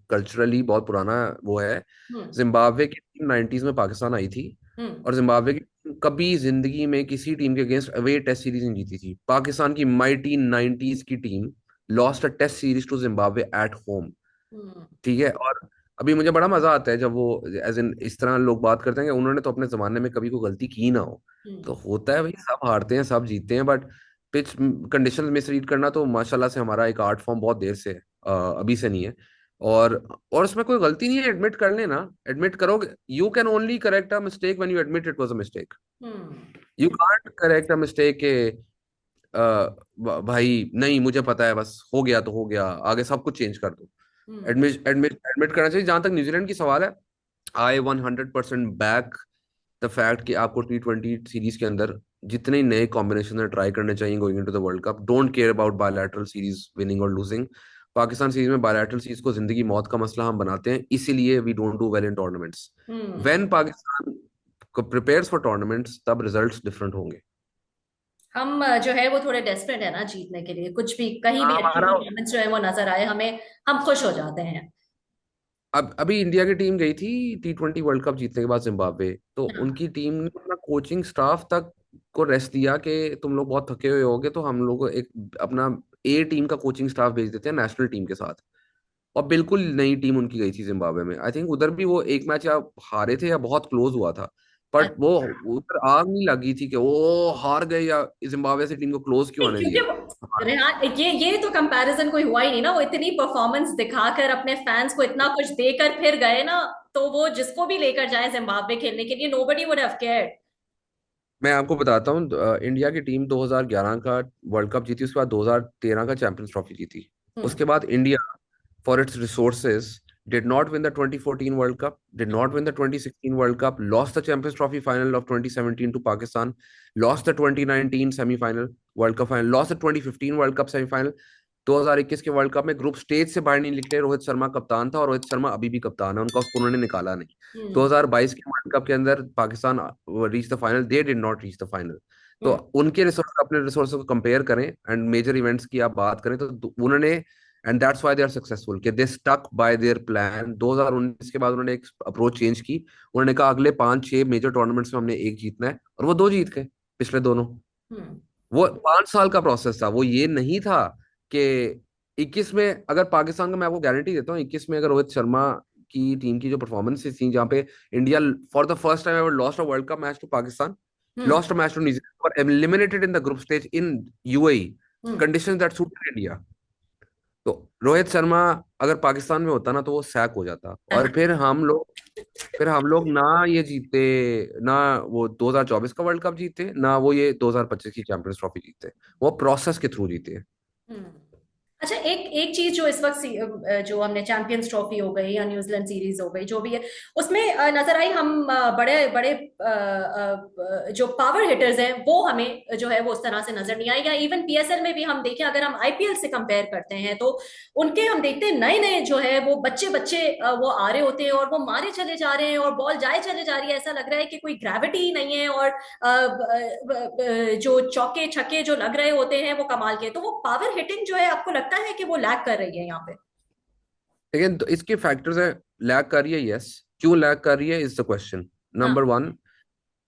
कल्चरली बहुत पुराना वो है। हम्म। जिम्बाब्वे की टीम 90s में पाकिस्तान आई थी, हम्म। और जिम्बाब्वे की टीम कभी जिंदगी में किसी टीम के अगेंस्ट अवे टेस्ट सीरीज नहीं जीती थी। पाकिस्तान की माइटी 90s की team lost a test series to Zimbabwe at home. Hmm. ठीक है, और अभी मुझे बड़ा मजा आता है जब वो एज इन इस तरह लोग बात करते हैं कि उन्होंने तो अपने जमाने में कभी कोई गलती की ना हो। तो हम्म। होता है भाई, सब हारते हैं सब जीतते हैं, but pitch conditions miss read करना तो माशाल्लाह से हमारा एक आर्ट फॉर्म बहुत देर से है, अभी से नहीं है। और और उसमें कोई गलती नहीं है, एडमिट कर लेना, एडमिट करोगे, you can only correct a mistake when you admit it was a mistake. Hmm. You can't correct a mistake के भाई नहीं मुझे पता है, बस हो गया तो हो गया, आगे सब कुछ चेंज कर दो। हम्म। एडमिट एडमिट एडमिट करना चाहिए। जहां तक न्यूजीलैंड की सवाल है, आई 100% बैक द फैक्ट कि आपको T20 सीरीज के अंदर जितने नए कॉम्बिनेशन ट्राई करने चाहिए going into the World Cup. Don't care about bilateral series winning और लूजिंग। पाकिस्तान सीरीज में बायलैटरल सीरीज को जिंदगी मौत का मसला हम बनाते हैं, इसीलिए we don't do well in tournaments. Hmm. When Pakistan prepares for tournaments, तब रिजल्ट्स डिफरेंट होंगे। हम जो है वो थोड़े डेस्परेट है ना जीतने के लिए, कुछ भी कहीं भी अच्छी हमारा, परफॉर्मेंस जो है वो नजर आए हमें, हम खुश हो जाते हैं। अब अभी इंडिया की टीम गई थी T20 वर्ल्ड कप जीतने के बाद जिम्बाब्वे, तो हाँ। उनकी टीम ने अपना कोचिंग स्टाफ तक को रेस्ट दिया कि तुम लोग बहुत थके हुए होगे, तो हम लोग एक अपना ए टीम का कोचिंग स्टाफ भेज देते हैं नेशनल टीम के साथ। और बिल्कुल नई टीम उनकी गई थी जिम्बाब्वे में। आई थिंक उधर भी वो एक मैच या हारे थे या बहुत क्लोज हुआ था, बट वो उधर आग नहीं लगी थी कि वो हार गए या जिम्बाब्वे से टीम को क्लोज क्यों नहीं, आने क्योंकि दिया। रेहान ये तो कंपैरिजन कोई हुआ ही नहीं ना, वो इतनी परफॉर्मेंस दिखाकर अपने फैंस को इतना कुछ देकर फिर गए ना, तो वो जिसको भी लेकर जाए जिम्बाब्वे खेलने के लिए, नोबडी वुड हैव केयर्ड। मैं आपको बताता हूँ, इंडिया की टीम 2011 का वर्ल्ड कप जीती, उसके बाद 2013 का चैंपियंस ट्रॉफी जीती। हम्म। उसके बाद India, for its resources, did not win the 2014 World Cup, did not win the 2016 World Cup, lost the Champions Trophy final of 2017 to Pakistan, lost the 2019 semi-final World Cup final, lost the 2015 World Cup semi-final। 2021 के world cup में group stage से बाहर नहीं निकले। रोहित शर्मा कप्तान था, और रोहित शर्मा अभी भी कप्तान है, उनका उसको उन्होंने निकाला नहीं। हम्म। 2022 के वर्ल्ड कप के अंदर Pakistan reach the final, they did not reach the final. तो उनके रिसोर्स अपने रिसोर्स को कंपेयर करें एंड मेजर इवेंट्स की आप बात करें तो उन्होंने, and that's why they are successful, कि they stuck by their plan. 2019 के बाद उन्होंने एक अप्रोच चेंज की। उन्होंने कहा अगले 5-6 मेजर टूर्नामेंट्स में हमने एक जीतना है, और वो 2 जीत गए, पिछले दोनों। हम्म। वो 5 साल का प्रोसेस था, वो ये नहीं था कि 21 में, अगर पाकिस्तान का, मैं आपको गारंटी देता हूँ, 21 में अगर रोहित शर्मा की टीम की जो परफॉर्मेंस थी, जहाँ पे India for the first time ever lost a world cup match to Pakistan, hmm. Lost a match to New Zealand, और eliminated in the group stage in UAE, hmm. Conditions that suited India. तो रोहित शर्मा अगर पाकिस्तान में होता ना, तो वो सैक हो जाता, और फिर हम लोग ना ये जीते, ना वो 2024 का वर्ल्ड कप जीते, ना वो ये 2025 की चैंपियंस ट्रॉफी जीते। वो प्रोसेस के थ्रू जीते हैं। हम्म। अच्छा, एक एक चीज जो इस वक्त जो हमने चैंपियंस ट्रॉफी हो गई या न्यूजीलैंड सीरीज हो गई, जो भी है, उसमें नजर आई, हम बड़े बड़े जो पावर हिटर्स हैं वो हमें जो है वो उस तरह से नजर नहीं आए। या इवन पीएसएल में भी हम देखें, अगर हम आईपीएल से कंपेयर करते हैं तो उनके हम देखते हैं नए नए जो है वो बच्चे बच्चे वो आ रहे होते हैं और वो मारे चले जा रहे हैं और बॉल जाए चले जा रही है। ऐसा लग रहा है कि कोई ग्रेविटी ही नहीं है, और जो चौके छक्के जो लग रहे होते हैं वो कमाल के। तो वो पावर हिटिंग जो है, आपको लगता है कि वो लैग कर रही है यहाँ पे? लेकिन तो इसके फैक्टर्स है, लैग कर रही है, यस। क्यों लैग कर रही है इज द क्वेश्चन हाँ। Number one.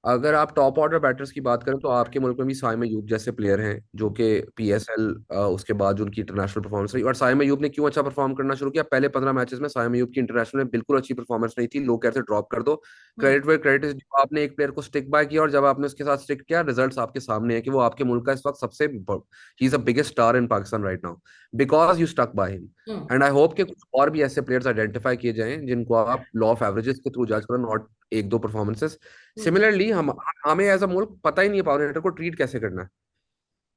अगर आप टॉप ऑर्डर बैटर्स की बात करें, तो आपके मुल्क में भी साइम अयूब जैसे प्लेयर हैं, जो कि पीएसएल, उसके बाद जो उनकी इंटरनेशनल परफॉर्मेंस रही। और साइम अयूब ने क्यों अच्छा परफॉर्म करना शुरू किया? पहले 15 मैचेस में साइम अयूब की इंटरनेशनल में बिल्कुल अच्छी परफॉर्मेंस नहीं थी, लोग कहते ड्रॉप कर दो। हम्म। क्रेडिट वे क्रेडिट, आपने एक प्लेयर को स्टिक बाय किया, और जब आपने उसके साथ स्टिक किया, रिजल्ट्स आपके सामने है कि वो आपके मुल्क का इस वक्त सबसे, he is the biggest star in Pakistan right now, because you stuck by him. Hmm. And I hope कि कुछ और भी ऐसे प्लेयर्स आइडेंटिफाई किए जाएं जिनको आप लॉ ऑफ एवरेजेस के थ्रू जज करो, नॉट एक दो परफॉर्मेंसेस। हम्म। सिमिलरली हमें एज अ मुल्क पता ही नहीं है पावर हिटर को ट्रीट कैसे करना है।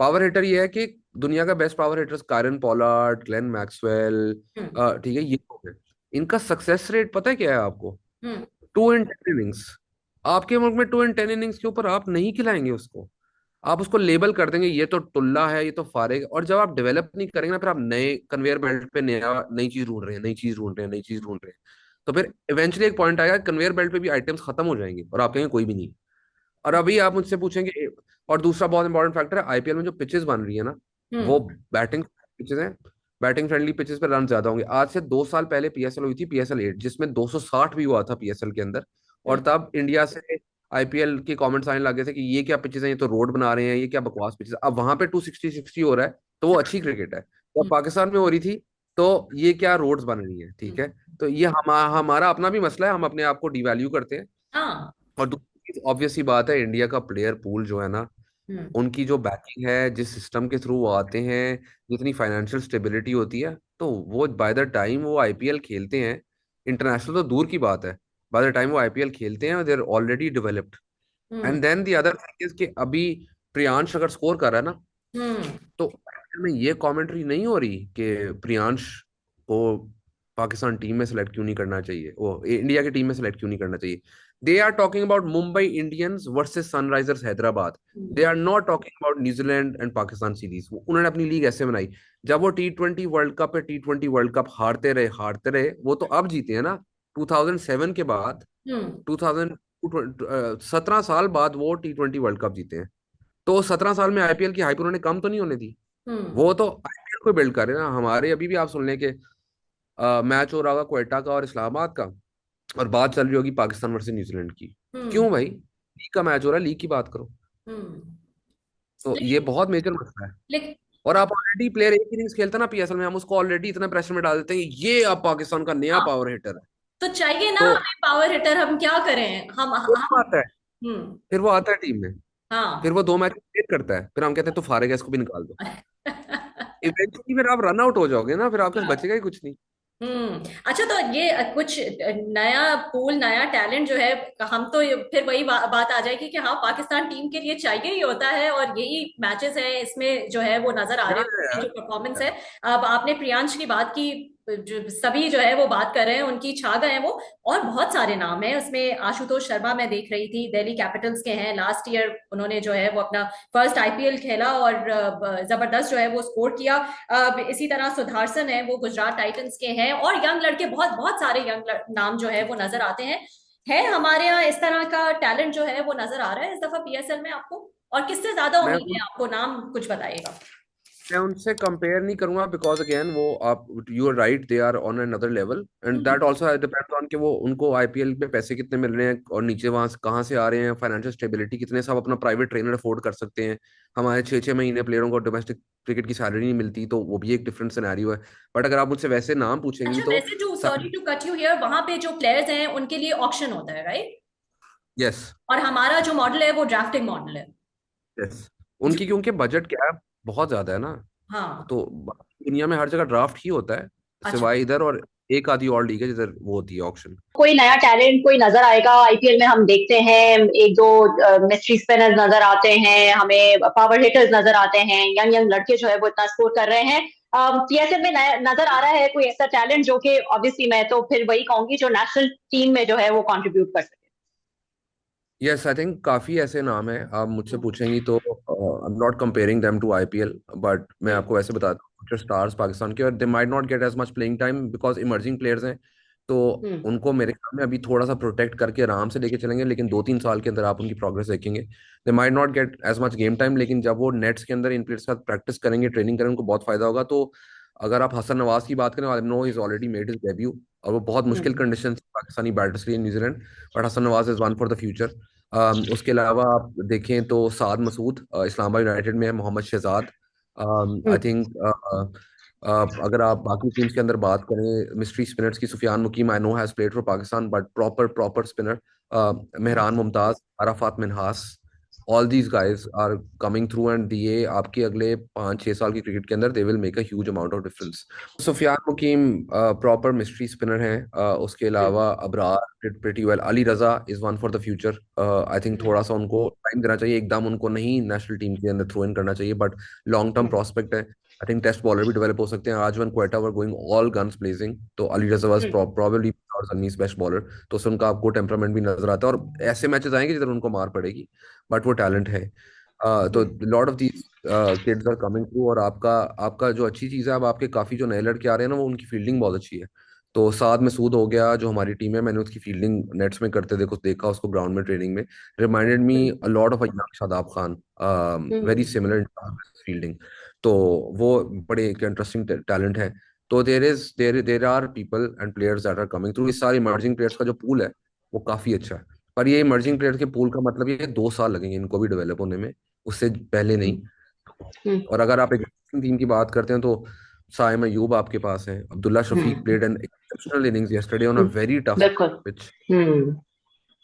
पावर हिटर ये है कि दुनिया का best power hitters, Kieron Pollard, Glenn Maxwell, hmm. ठीक है, ये हो गए। इनका सक्सेस रेट पता है क्या है आपको? हम्म। 2 in 10 इनिंग्स। आपके मुल्क में 2 in 10 इनिंग्स के ऊपर आप नहीं खिलाएंगे उसको। आप उसको लेबल कर देंगे, ये तो टुल्ला है, ये तो फारेग। और जब आप डेवलप नहीं करेंगे ना, फिर आप नए कन्वेयर बेल्ट पे नया नई चीज ढूंढ रहे हैं, नई चीज ढूंढ रहे हैं, नई चीज ढूंढ रहे हैं। तो फिर इवेंचुअली एक पॉइंट आएगा, कन्वेयर बेल्ट पे भी आइटम्स खत्म हो जाएंगे, और आप कहेंगे कोई भी नहीं। और अभी आप मुझसे पूछेंगे, और दूसरा बहुत इंपॉर्टेंट फैक्टर है, आईपीएल में जो पिचेस बन रही है ना, वो हम्म। बैटिंग पिचेस हैं। बैटिंग फ्रेंडली पिचेस पे रन ज्यादा होंगे। आज से 2 साल पहले पीएसएल हुई थी, पीएसएल 8, जिसमें 260 भी हुआ था पीएसएल के अंदर। हम्म। और तब इंडिया से आईपीएल के कमेंट्स आने लगे थे कि ये क्या पिचेस हैं, ये तो रोड बना रहे हैं, ये क्या बकवास पिचेस। अब वहां पे 260 हो रहा है, तो वो अच्छी क्रिकेट है। तो हम्म। पाकिस्तान में हो रही थी, तो ये क्या रोड्स बन रही है, ठीक है। तो ये हमारा अपना भी मसला है, हम अपने आप को डिवैल्यू करते हैं। हाँ। और दूसरी चीज ऑब्वियस सी बात है, इंडिया का प्लेयर पूल जो है ना, हम्म। उनकी जो बैकिंग है, जिस सिस्टम के थ्रू वो आते हैं, जितनी फाइनेंशियल स्टेबिलिटी होती है, तो वो बाय द टाइम वो आईपीएल खेलते हैं, इंटरनेशनल तो दूर की बात है, बाय द टाइम वो आईपीएल खेलते हैं, they are already developed. Hmm. And then the other thing is कि अभी प्रियांश अगर स्कोर कर रहा है ना, हम्म। तो IPL में ये कमेंट्री नहीं हो रही कि प्रियांश को पाकिस्तान टीम में सेलेक्ट क्यों नहीं करना चाहिए, वो इंडिया की टीम में सेलेक्ट क्यों नहीं करना चाहिए। They are talking about Mumbai Indians versus Sunrisers Hyderabad. They are not talking about New Zealand and Pakistan series. उन्होंने अपनी लीग ऐसे बनाई, जब वो टी ट्वेंटी वर्ल्ड कप हारते रहे, वो तो अब जीते हैं ना। 2007 के बाद, हम्म। 17 साल बाद वो टी ट्वेंटी वर्ल्ड कप जीते हैं। तो 17 साल में आईपीएल की हाइप उन्होंने कम तो नहीं होने दी। हम्म। वो तो आईपीएल को बिल्ड कर रहे हैं ना। हमारे अभी भी आप सुन लें कि मैच हो रहा होगा क्वेटा का और इस्लामाबाद का, और बात चल रही होगी पाकिस्तान वर्सेस न्यूजीलैंड की। हम्म। क्यों भाई? लीग का मैच हो रहा है, लीग की बात करो। हम्म। तो ये लेकिन बहुत मेजर मसला है। लेकिन और आप ऑलरेडी प्लेयर एक इनिंग्स खेलता है ना पीएसएल में, हम उसको ऑलरेडी इतना प्रेशर में डाल देते हैं कि ये अब पाकिस्तान का नया हाँ, पावर हिटर है। तो चाहिए ना तो हमें पावर हिटर, हम क्या करें? फिर वो हम। आता है हम्म। फिर वो आता है टीम में, फिर हाँ। वो 2 मैच प्ले करता है, फिर हम कहते हैं तो फारेगा, इसको भी निकाल दो। इवेंचुअली फिर आप रन आउट हो जाओगे ना, फिर आपके पास बचेगा ही कुछ नहीं। अच्छा, तो ये कुछ नया पूल, नया टैलेंट जो है, हम तो फिर वही बात आ जाएगी कि हाँ, पाकिस्तान टीम के लिए चाहिए ही होता है, और यही मैचेस है इसमें जो है वो नजर आ रहे हैं, यार, जो परफॉर्मेंस है। अब आपने प्रियांश की बात की, जो सभी जो है वो बात कर रहे हैं, उनकी छा गए हैं वो। और बहुत सारे नाम हैं उसमें। आशुतोष शर्मा मैं देख रही थी, दिल्ली कैपिटल्स के हैं, लास्ट ईयर उन्होंने जो है वो अपना फर्स्ट आईपीएल खेला और जबरदस्त जो है वो स्कोर किया। इसी तरह सुधारसन है, वो गुजरात टाइटंस के हैं, और यंग लड़के, बहुत बहुत सारे यंग नाम जो है वो नजर आते हैं। है हमारे यहाँ इस तरह का टैलेंट जो है वो नजर आ रहा है इस दफा पीएसएल में आपको? और किससे ज्यादा मैं उम्मीद है आपको, नाम कुछ बताइएगा। मैं उनसे कंपेयर नहीं करूंगा बिकॉज अगेन वो आप you are right they are on another level and that also depends on कि वो उनको आईपीएल में पैसे कितने मिल रहे हैं और नीचे वहां से कहाँ से आ रहे हैं, फाइनेंशियल स्टेबिलिटी कितने, सब अपना प्राइवेट ट्रेनर अफोर्ड कर सकते हैं। हमारे 6 6 महीने प्लेयरों को डोमेस्टिक क्रिकेट की सैलरी नहीं मिलती, तो वो भी एक डिफरेंट सिनेरियो है। बट अगर आप मुझसे वैसे नाम पूछेंगी अच्छा, तो वैसे जो, sorry to cut you here, वहां पे जो प्लेयर्स हैं उनके लिए ऑक्शन होता है, राइट? यस। और हमारा जो मॉडल है वो ड्राफ्टिंग मॉडल है। यस। जो, उनकी क्योंकि बजट कैप बहुत ज्यादा है ना, हाँ। तो दुनिया में हर जगह ड्राफ्ट ही होता है, अच्छा, सिवाय इधर और एक आधी और लीग है जिधर वो होती है ऑक्शन। कोई नया टैलेंट कोई नजर आएगा आईपीएल में? हम देखते हैं एक दो मिस्ट्री स्पिनर्स नजर आते हैं, हमें पावर हिटर्स नजर आते हैं, यंग यंग लड़के जो है वो इतना स्कोर कर रहे हैं। पीएसएल में नजर आ रहा है कोई ऐसा टैलेंट जो कि ऑब्वियसली मैं तो फिर वही कहूंगी जो नेशनल टीम में जो है वो कंट्रीब्यूट कर सके? यस, आई थिंक काफी ऐसे नाम हैं। आप मुझसे पूछेंगी तो I am not comparing them to IPL, but मैं हम्म, आपको वैसे बताता हूँ जो स्टार्स पाकिस्तान के, और they might not get as much playing time because emerging players हैं। तो हम्म, उनको मेरे ख्याल में अभी थोड़ा सा प्रोटेक्ट करके आराम से लेके चलेंगे, लेकिन 2 3 साल के अंदर आप उनकी प्रोग्रेस देखेंगे। They might not get as much game time, लेकिन जब वो नेट्स के अंदर इन प्लेयर्स के साथ प्रैक्टिस करेंगे, ट्रेनिंग करेंगे, उनको बहुत फायदा होगा। तो अगर आप हसन नवाज की बात करें, I know is already made his debut, और वो बहुत मुश्किल हम्म, कंडीशन पाकिस्तानी बैटर्स के लिए New Zealand, but Hasan Nawaz is one for the future. उसके अलावा आप देखें तो साद मसूद इस्लामाबाद यूनाइटेड में है, मोहम्मद शहजाद, आई हम्म, थिंक अगर आप बाकी टीम्स के अंदर बात करें मिस्ट्री स्पिनर्स की, Sufiyan Muqeem I know has played for Pakistan but proper proper spinner, Mehran Mumtaz, Arafat Minhas, all these guys are coming through and ये आपके अगले 5 6 साल की क्रिकेट के अंदर they will make a huge amount of difference. Sufiyan Muqeem proper mystery spinner हैं। उसके हम्म, अलावा Abrar did pretty well, Ali Raza is one for the future. I think hmm, थोड़ा सा उनको टाइम देना चाहिए, एकदम उनको नहीं नेशनल टीम के अंदर थ्रो इन करना चाहिए, but long term hmm, prospect है। आई थिंक टेस्ट बॉलर भी डेवलप हो सकते हैं। आज when Quetta were going all guns blazing, तो Ali Raza was hmm, probably journey's best bowler. तो उससे उनका आपको टेम्परामेंट भी नजर आता है, और ऐसे मैचेस आएंगे जिधर उनको मार पड़ेगी, बट वो टैलेंट है। तो hmm, lot of these kids are coming through, और आपका आपका जो अच्छी चीज़ है, अब आपके काफ़ी जो नए लड़के आ रहे हैं ना, वो उनकी फील्डिंग बहुत अच्छी है। तो साद मसूद हो गया जो हमारी टीम है, मैंने उसकी फील्डिंग नेट्स में करते देखा उसको ग्राउंड में ट्रेनिंग में, reminded me hmm, a lot of Shadab Khan, very hmm, similar in fielding. तो वो बड़े इंटरेस्टिंग टैलेंट है। तो there are people and players that are coming through. इस सारे इमर्जिंग प्लेयर्स का जो पूल है वो काफ़ी अच्छा है, पर ये इमर्जिंग प्लेयर्स के पूल का मतलब ये 2 साल लगेंगे इनको भी डेवलप होने में, उससे पहले नहीं। हम्म, और अगर आप एग्जिस्टिंग टीम की बात करते हैं तो साइम अयूब आपके पास है, Abdullah Shafique hmm, played an exceptional innings yesterday on a hmm, very tough बिल्कुल। पिच। हम्म,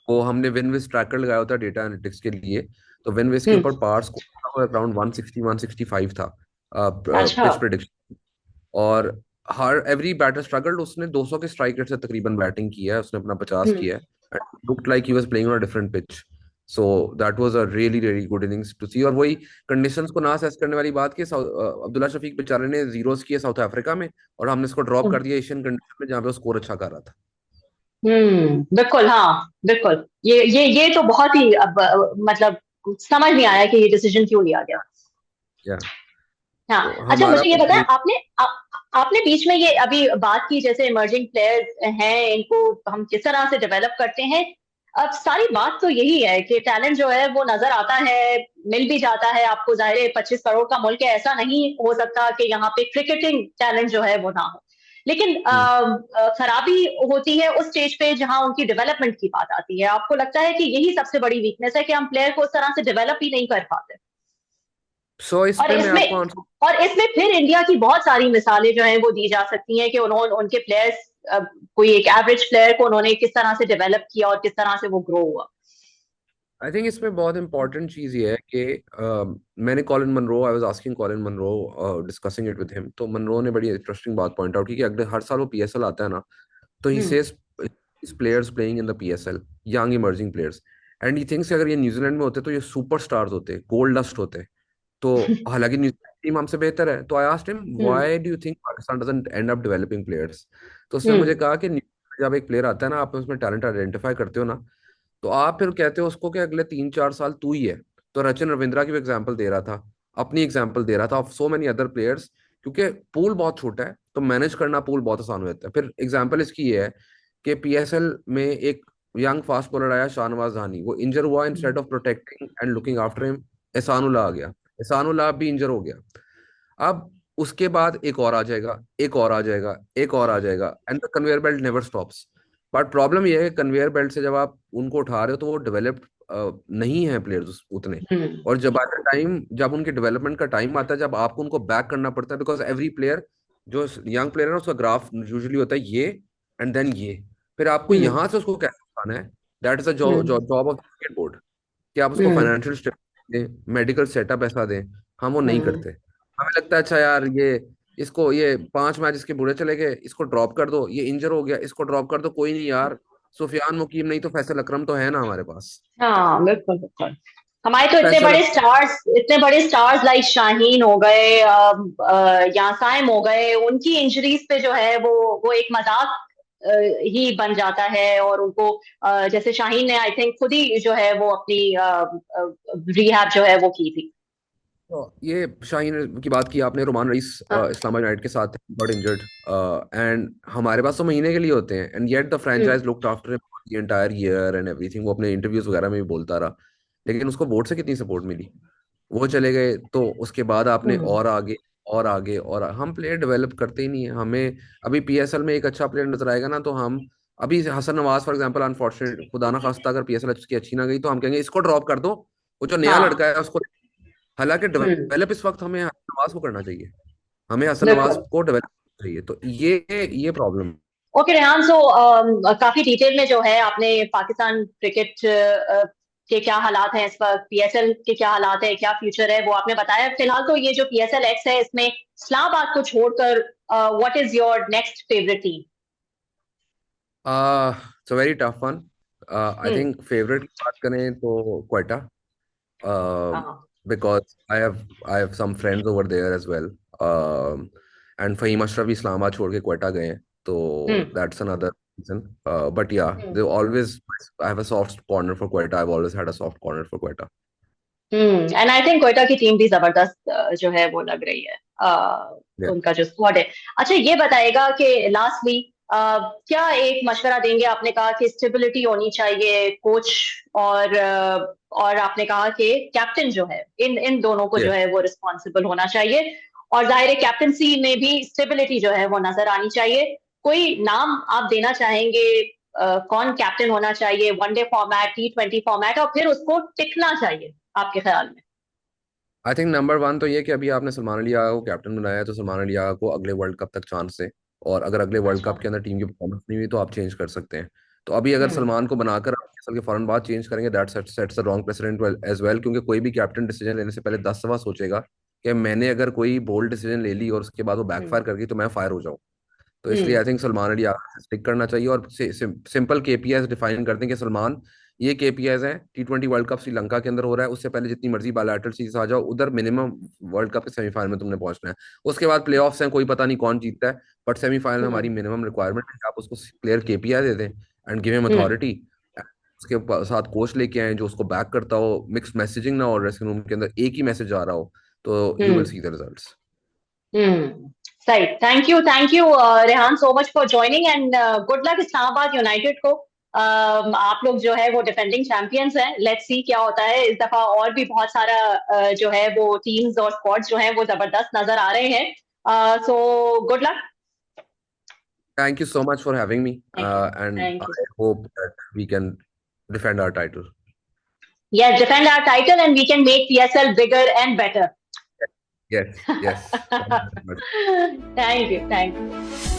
वो हमने विनविस ट्रैकर लगाया होता डेटा एनालिटिक्स के लिए, तो विनविस के हम्म, ऊपर पार स्कोर अराउंड 160 165 था अच्छा। Pitch prediction. और हर एवरी बैटर स्ट्रगल्ड, उसने 200 के स्ट्राइक रेट से तकरीबन बैटिंग किया है, उसने अपना 50 हम्म, किया है, looked like he was playing on a different pitch. So that was a really really good innings to see. और वही कंडीशंस को ना असेस करने वाली बात कि अब्दुल्ला शफीक बेचारे ने जीरोस किए साउथ अफ्रीका में, और हमने इसको ड्रॉप कर दिया एशियन कंडीशन में जहाँ पे वो स्कोर अच्छा कर रहा था। बिल्कुल, हाँ, बिल्कुल। ये तो बहुत ही अब मतलब समझ नहीं आया कि ये डिसीजन क्यों लिया गया। या हाँ। तो अच्छा, हमारा मुझे ये बताएं, पहले आपने बीच में ये अभी बात की जैसे इमर्जिंग प्लेयर्स हैं, इनको हम किस तरह से डेवलप करते हैं। अब सारी बात तो यही है कि टैलेंट जो है वो नजर आता है, मिल भी जाता है आपको। जाहिर है 25 करोड़ का मुल्क है, ऐसा नहीं हो सकता कि यहाँ पे क्रिकेटिंग टैलेंट जो है वो ना हो। लेकिन खराबी होती है उस स्टेज पे जहां उनकी डेवलपमेंट की बात आती है। आपको लगता है कि यही सबसे बड़ी वीकनेस है कि हम प्लेयर को उस तरह से डेवलप ही नहीं कर पाते? सो इस और पे मैं आपको इसमें आंसर, और इसमें फिर इंडिया की बहुत सारी मिसालें जो हैं वो दी जा सकती हैं कि उन्होंने उनके प्लेयर्स, कोई एक एवरेज प्लेयर को उन्होंने किस तरह से डेवलप किया और किस तरह से वो ग्रो हुआ। आई थिंक इसमें बहुत इंपॉर्टेंट चीज ये है कि मैंने Colin Munro, I was asking Colin Munro, discussing it with him, तो मनरो ने बड़ी इंटरेस्टिंग बात पॉइंट आउट की कि अगले हर साल वो पीएसएल आता है ना, तो he hmm, says players playing in the PSL, young emerging players, and he thinks अगर ये न्यूजीलैंड में होते तो ये सुपरस्टार्स होते, गोल्ड डस्ट होते। तो हालांकि न्यूजीलैंड टीम हमसे बेहतर है, तो I asked him hmm, why do you think Pakistan doesn't and up developing players. तो उसने हम्म, मुझे कहा कि जब एक प्लेयर आता है ना, आप उसमें टैलेंट आइडेंटिफाई करते हो ना, तो आप फिर कहते हो उसको कि अगले 3 4 साल तू ही है। तो रचिन रविंद्रा की भी एग्जाम्पल दे रहा था, अपनी एग्जाम्पल दे रहा था of so many other players, क्योंकि पूल बहुत छोटा है तो मैनेज करना पूल बहुत आसान हो जाता है। फिर एग्जाम्पल इसकी ये है कि पीएसएल में एक यंग फास्ट बॉलर आया शाहनवाज धानी, वो इंजर हुआ, instead of protecting and looking after him Ehsanullah आ गया, एहसानुल्लाह भी इंजर हो गया। अब उसके बाद एक और आ जाएगा, एक और आ जाएगा, एक और आ जाएगा, and the conveyor belt never stops. But problem यह है कन्वेयर बेल्ट से जब आप उनको उठा रहे हो तो वो डेवलप्ड नहीं है प्लेयर्स उतने। हम्म। और जब आता टाइम, जब उनके डेवलपमेंट का टाइम आता है, जब आपको उनको बैक करना पड़ता है, बिकॉज एवरी प्लेयर, जो यंग प्लेयर है ना, उसका ग्राफ यूजुअली होता है ये, एंड देन ये, फिर आपको हम्म। यहाँ से उसको कैसे उठाना है। That is the hmm. Job of cricket board, कि आप उसको हम्म। फाइनेंशियल स्टेबिलिटी दें, मेडिकल सेटअप ऐसा दें। हम वो नहीं हम्म। करते। हमें लगता है अच्छा यार, ये इसको, ये 5 मैच इसके बुरे चले गए, इसको ड्रॉप कर दो, ये इंजर हो गया, इसको ड्रॉप कर दो, कोई नहीं यार, सुफियान मुकीम नहीं तो फैसल अकरम तो है ना हमारे पास। हाँ, बिल्कुल बिल्कुल। हमारे तो इतने फैसल बड़े स्टार्स, इतने बड़े स्टार्स लाइक शाहीन हो गए, या साइम हो गए, उनकी इंजरीज पे जो है वो एक मजाक ही बन जाता है। और उनको जैसे शाहीन ने आई थिंक खुद ही जो है वो अपनी रिहैब जो है वो की थी। तो ये शाहीन की बात की आपने, रोमान रईस हाँ। इस्लामाबाद यूनाइटेड के साथ गॉट इंजर्ड, एंड हमारे पास तो महीने के लिए होते हैं, and yet the hmm. Franchise looked after the entire year and everything. वो अपने इंटरव्यूज वगैरह में भी बोलता रहा, लेकिन उसको बोर्ड से कितनी सपोर्ट मिली? वो चले गए तो उसके बाद आपने हम्म। और आगे और आगे, और हम प्लेयर डेवलप करते ही नहीं है। हमें अभी पीएसएल में एक अच्छा प्लेयर नजर आएगा ना, तो हम अभी Hasan Nawaz for example, unfortunate खुदा ना खास्ता अगर पीएसएल उसकी अच्छी ना गई तो हम कहेंगे इसको ड्रॉप कर दो, वो जो नया हाँ। लड़का है उसको। हालांकि हम्म। डेवलप इस वक्त हमें हसन नवाज को करना चाहिए, हमें हसन नवाज बिल्कुल। को डेवलप करना चाहिए। तो ये प्रॉब्लम। ओके रेहान, सो काफी डिटेल में जो है आपने पाकिस्तान क्रिकेट के क्या हालात हैं इस वक्त, पीएसएल के क्या हालात है, क्या फ्यूचर है, वो आपने बताया। फिलहाल तो ये जो पीएसएल एक्स है इसमें इस्लामाबाद को छोड़कर what is your next favourite team? It's a very tough one. I hmm. Think favourite की बात करें तो क्वेटा, हाँ। because I have some friends over there as well. And Fahim Ashraf भी इस्लामाबाद छोड़ के क्वेटा गए हैं, तो हम्म। that's another reason. But yeah, hmm. they always, I have a soft corner for Quetta. I've always had a soft corner for Quetta. And I think Quetta की team भी जबरदस्त जो है वो लग रही है, Yeah. उनका जो स्क्वाड है। अच्छा, ये बताएगा कि लास्टली क्या एक मशवरा देंगे? आपने कहा कि स्टेबिलिटी होनी चाहिए, कोच और और आपने कहा कि कैप्टन जो है, इन दोनों को जो Yeah. है वो रिस्पॉन्सिबल होना चाहिए, और जाहिर है कैप्टनसी में भी स्टेबिलिटी जो है वो नजर आनी चाहिए। कोई नाम आप देना चाहेंगे? कौन कैप्टन होना चाहिए वनडे फॉर्मेट, T20 फॉर्मेट, और फिर उसको टिकना चाहिए आपके ख्याल में? आई थिंक नंबर वन तो ये कि अभी आपने सलमान अली आगा को कैप्टन बनाया है, तो सलमान अली आगा को अगले वर्ल्ड कप तक चांस है। और अगर अगले वर्ल्ड अच्छा। कप के अंदर टीम की परफॉर्मेंस नहीं हुई तो आप चेंज कर सकते हैं। तो अभी अगर हम्म। सलमान को बनाकर आप के फौरन बाद चेंज करेंगे, that sets the wrong precedent as well, क्योंकि कोई भी कैप्टन डिसीजन लेने से पहले 10 दफा सोचेगा कि मैंने अगर कोई बोल्ड डिसीजन ले ली और उसके बाद वो हम्म। बैकफायर कर गई तो मैं फायर हो जाऊं। तो इसलिए हम्म। I think Salman Ali Agha stick करना चाहिए, और सिंपल केपीआईज डिफाइन करते हैं कि सलमान, ये केपीआईज हैं। T20 वर्ल्ड कप श्रीलंका के अंदर हो रहा है, उससे पहले जितनी मर्जी बायलैटरल सीरीज आ जाओ, उधर मिनिमम वर्ल्ड कप के सेमीफाइनल में तुमने पहुंचना है। उसके बाद प्लेऑफ्स हैं, कोई पता नहीं कौन जीतता है, बट सेमीफाइनल हमारी हम्म। मिनिमम रिक्वायरमेंट है कि आप उसको क्लियर केपीआई दे दें and give him hmm. Authority. उसके साथ कोच लेके आए जो उसको बैक करता हो, मिक्स मैसेजिंग ना हो, ड्रेसिंग रूम के अंदर एक ही मैसेज आ रहा हो, तो you will hmm. See the results. Hmm. सही। Thank you Rehan so much for joining, and good luck Islamabad United को। आप लोग जो है वो डिफेंडिंग चैंपियंस हैं, लेट्स सी क्या होता है इस दफा। और भी बहुत सारा जो है वो टीम्स और स्क्वाड्स जो हैं वो जबरदस्त नजर आ रहे हैं, so good luck. Thank you so much for having me, thank you. and thank I you. hope that we can defend our title. Yes, defend our title and we can make PSL bigger and better. Yes, yes. Thank you very much. Thank you. Thank you.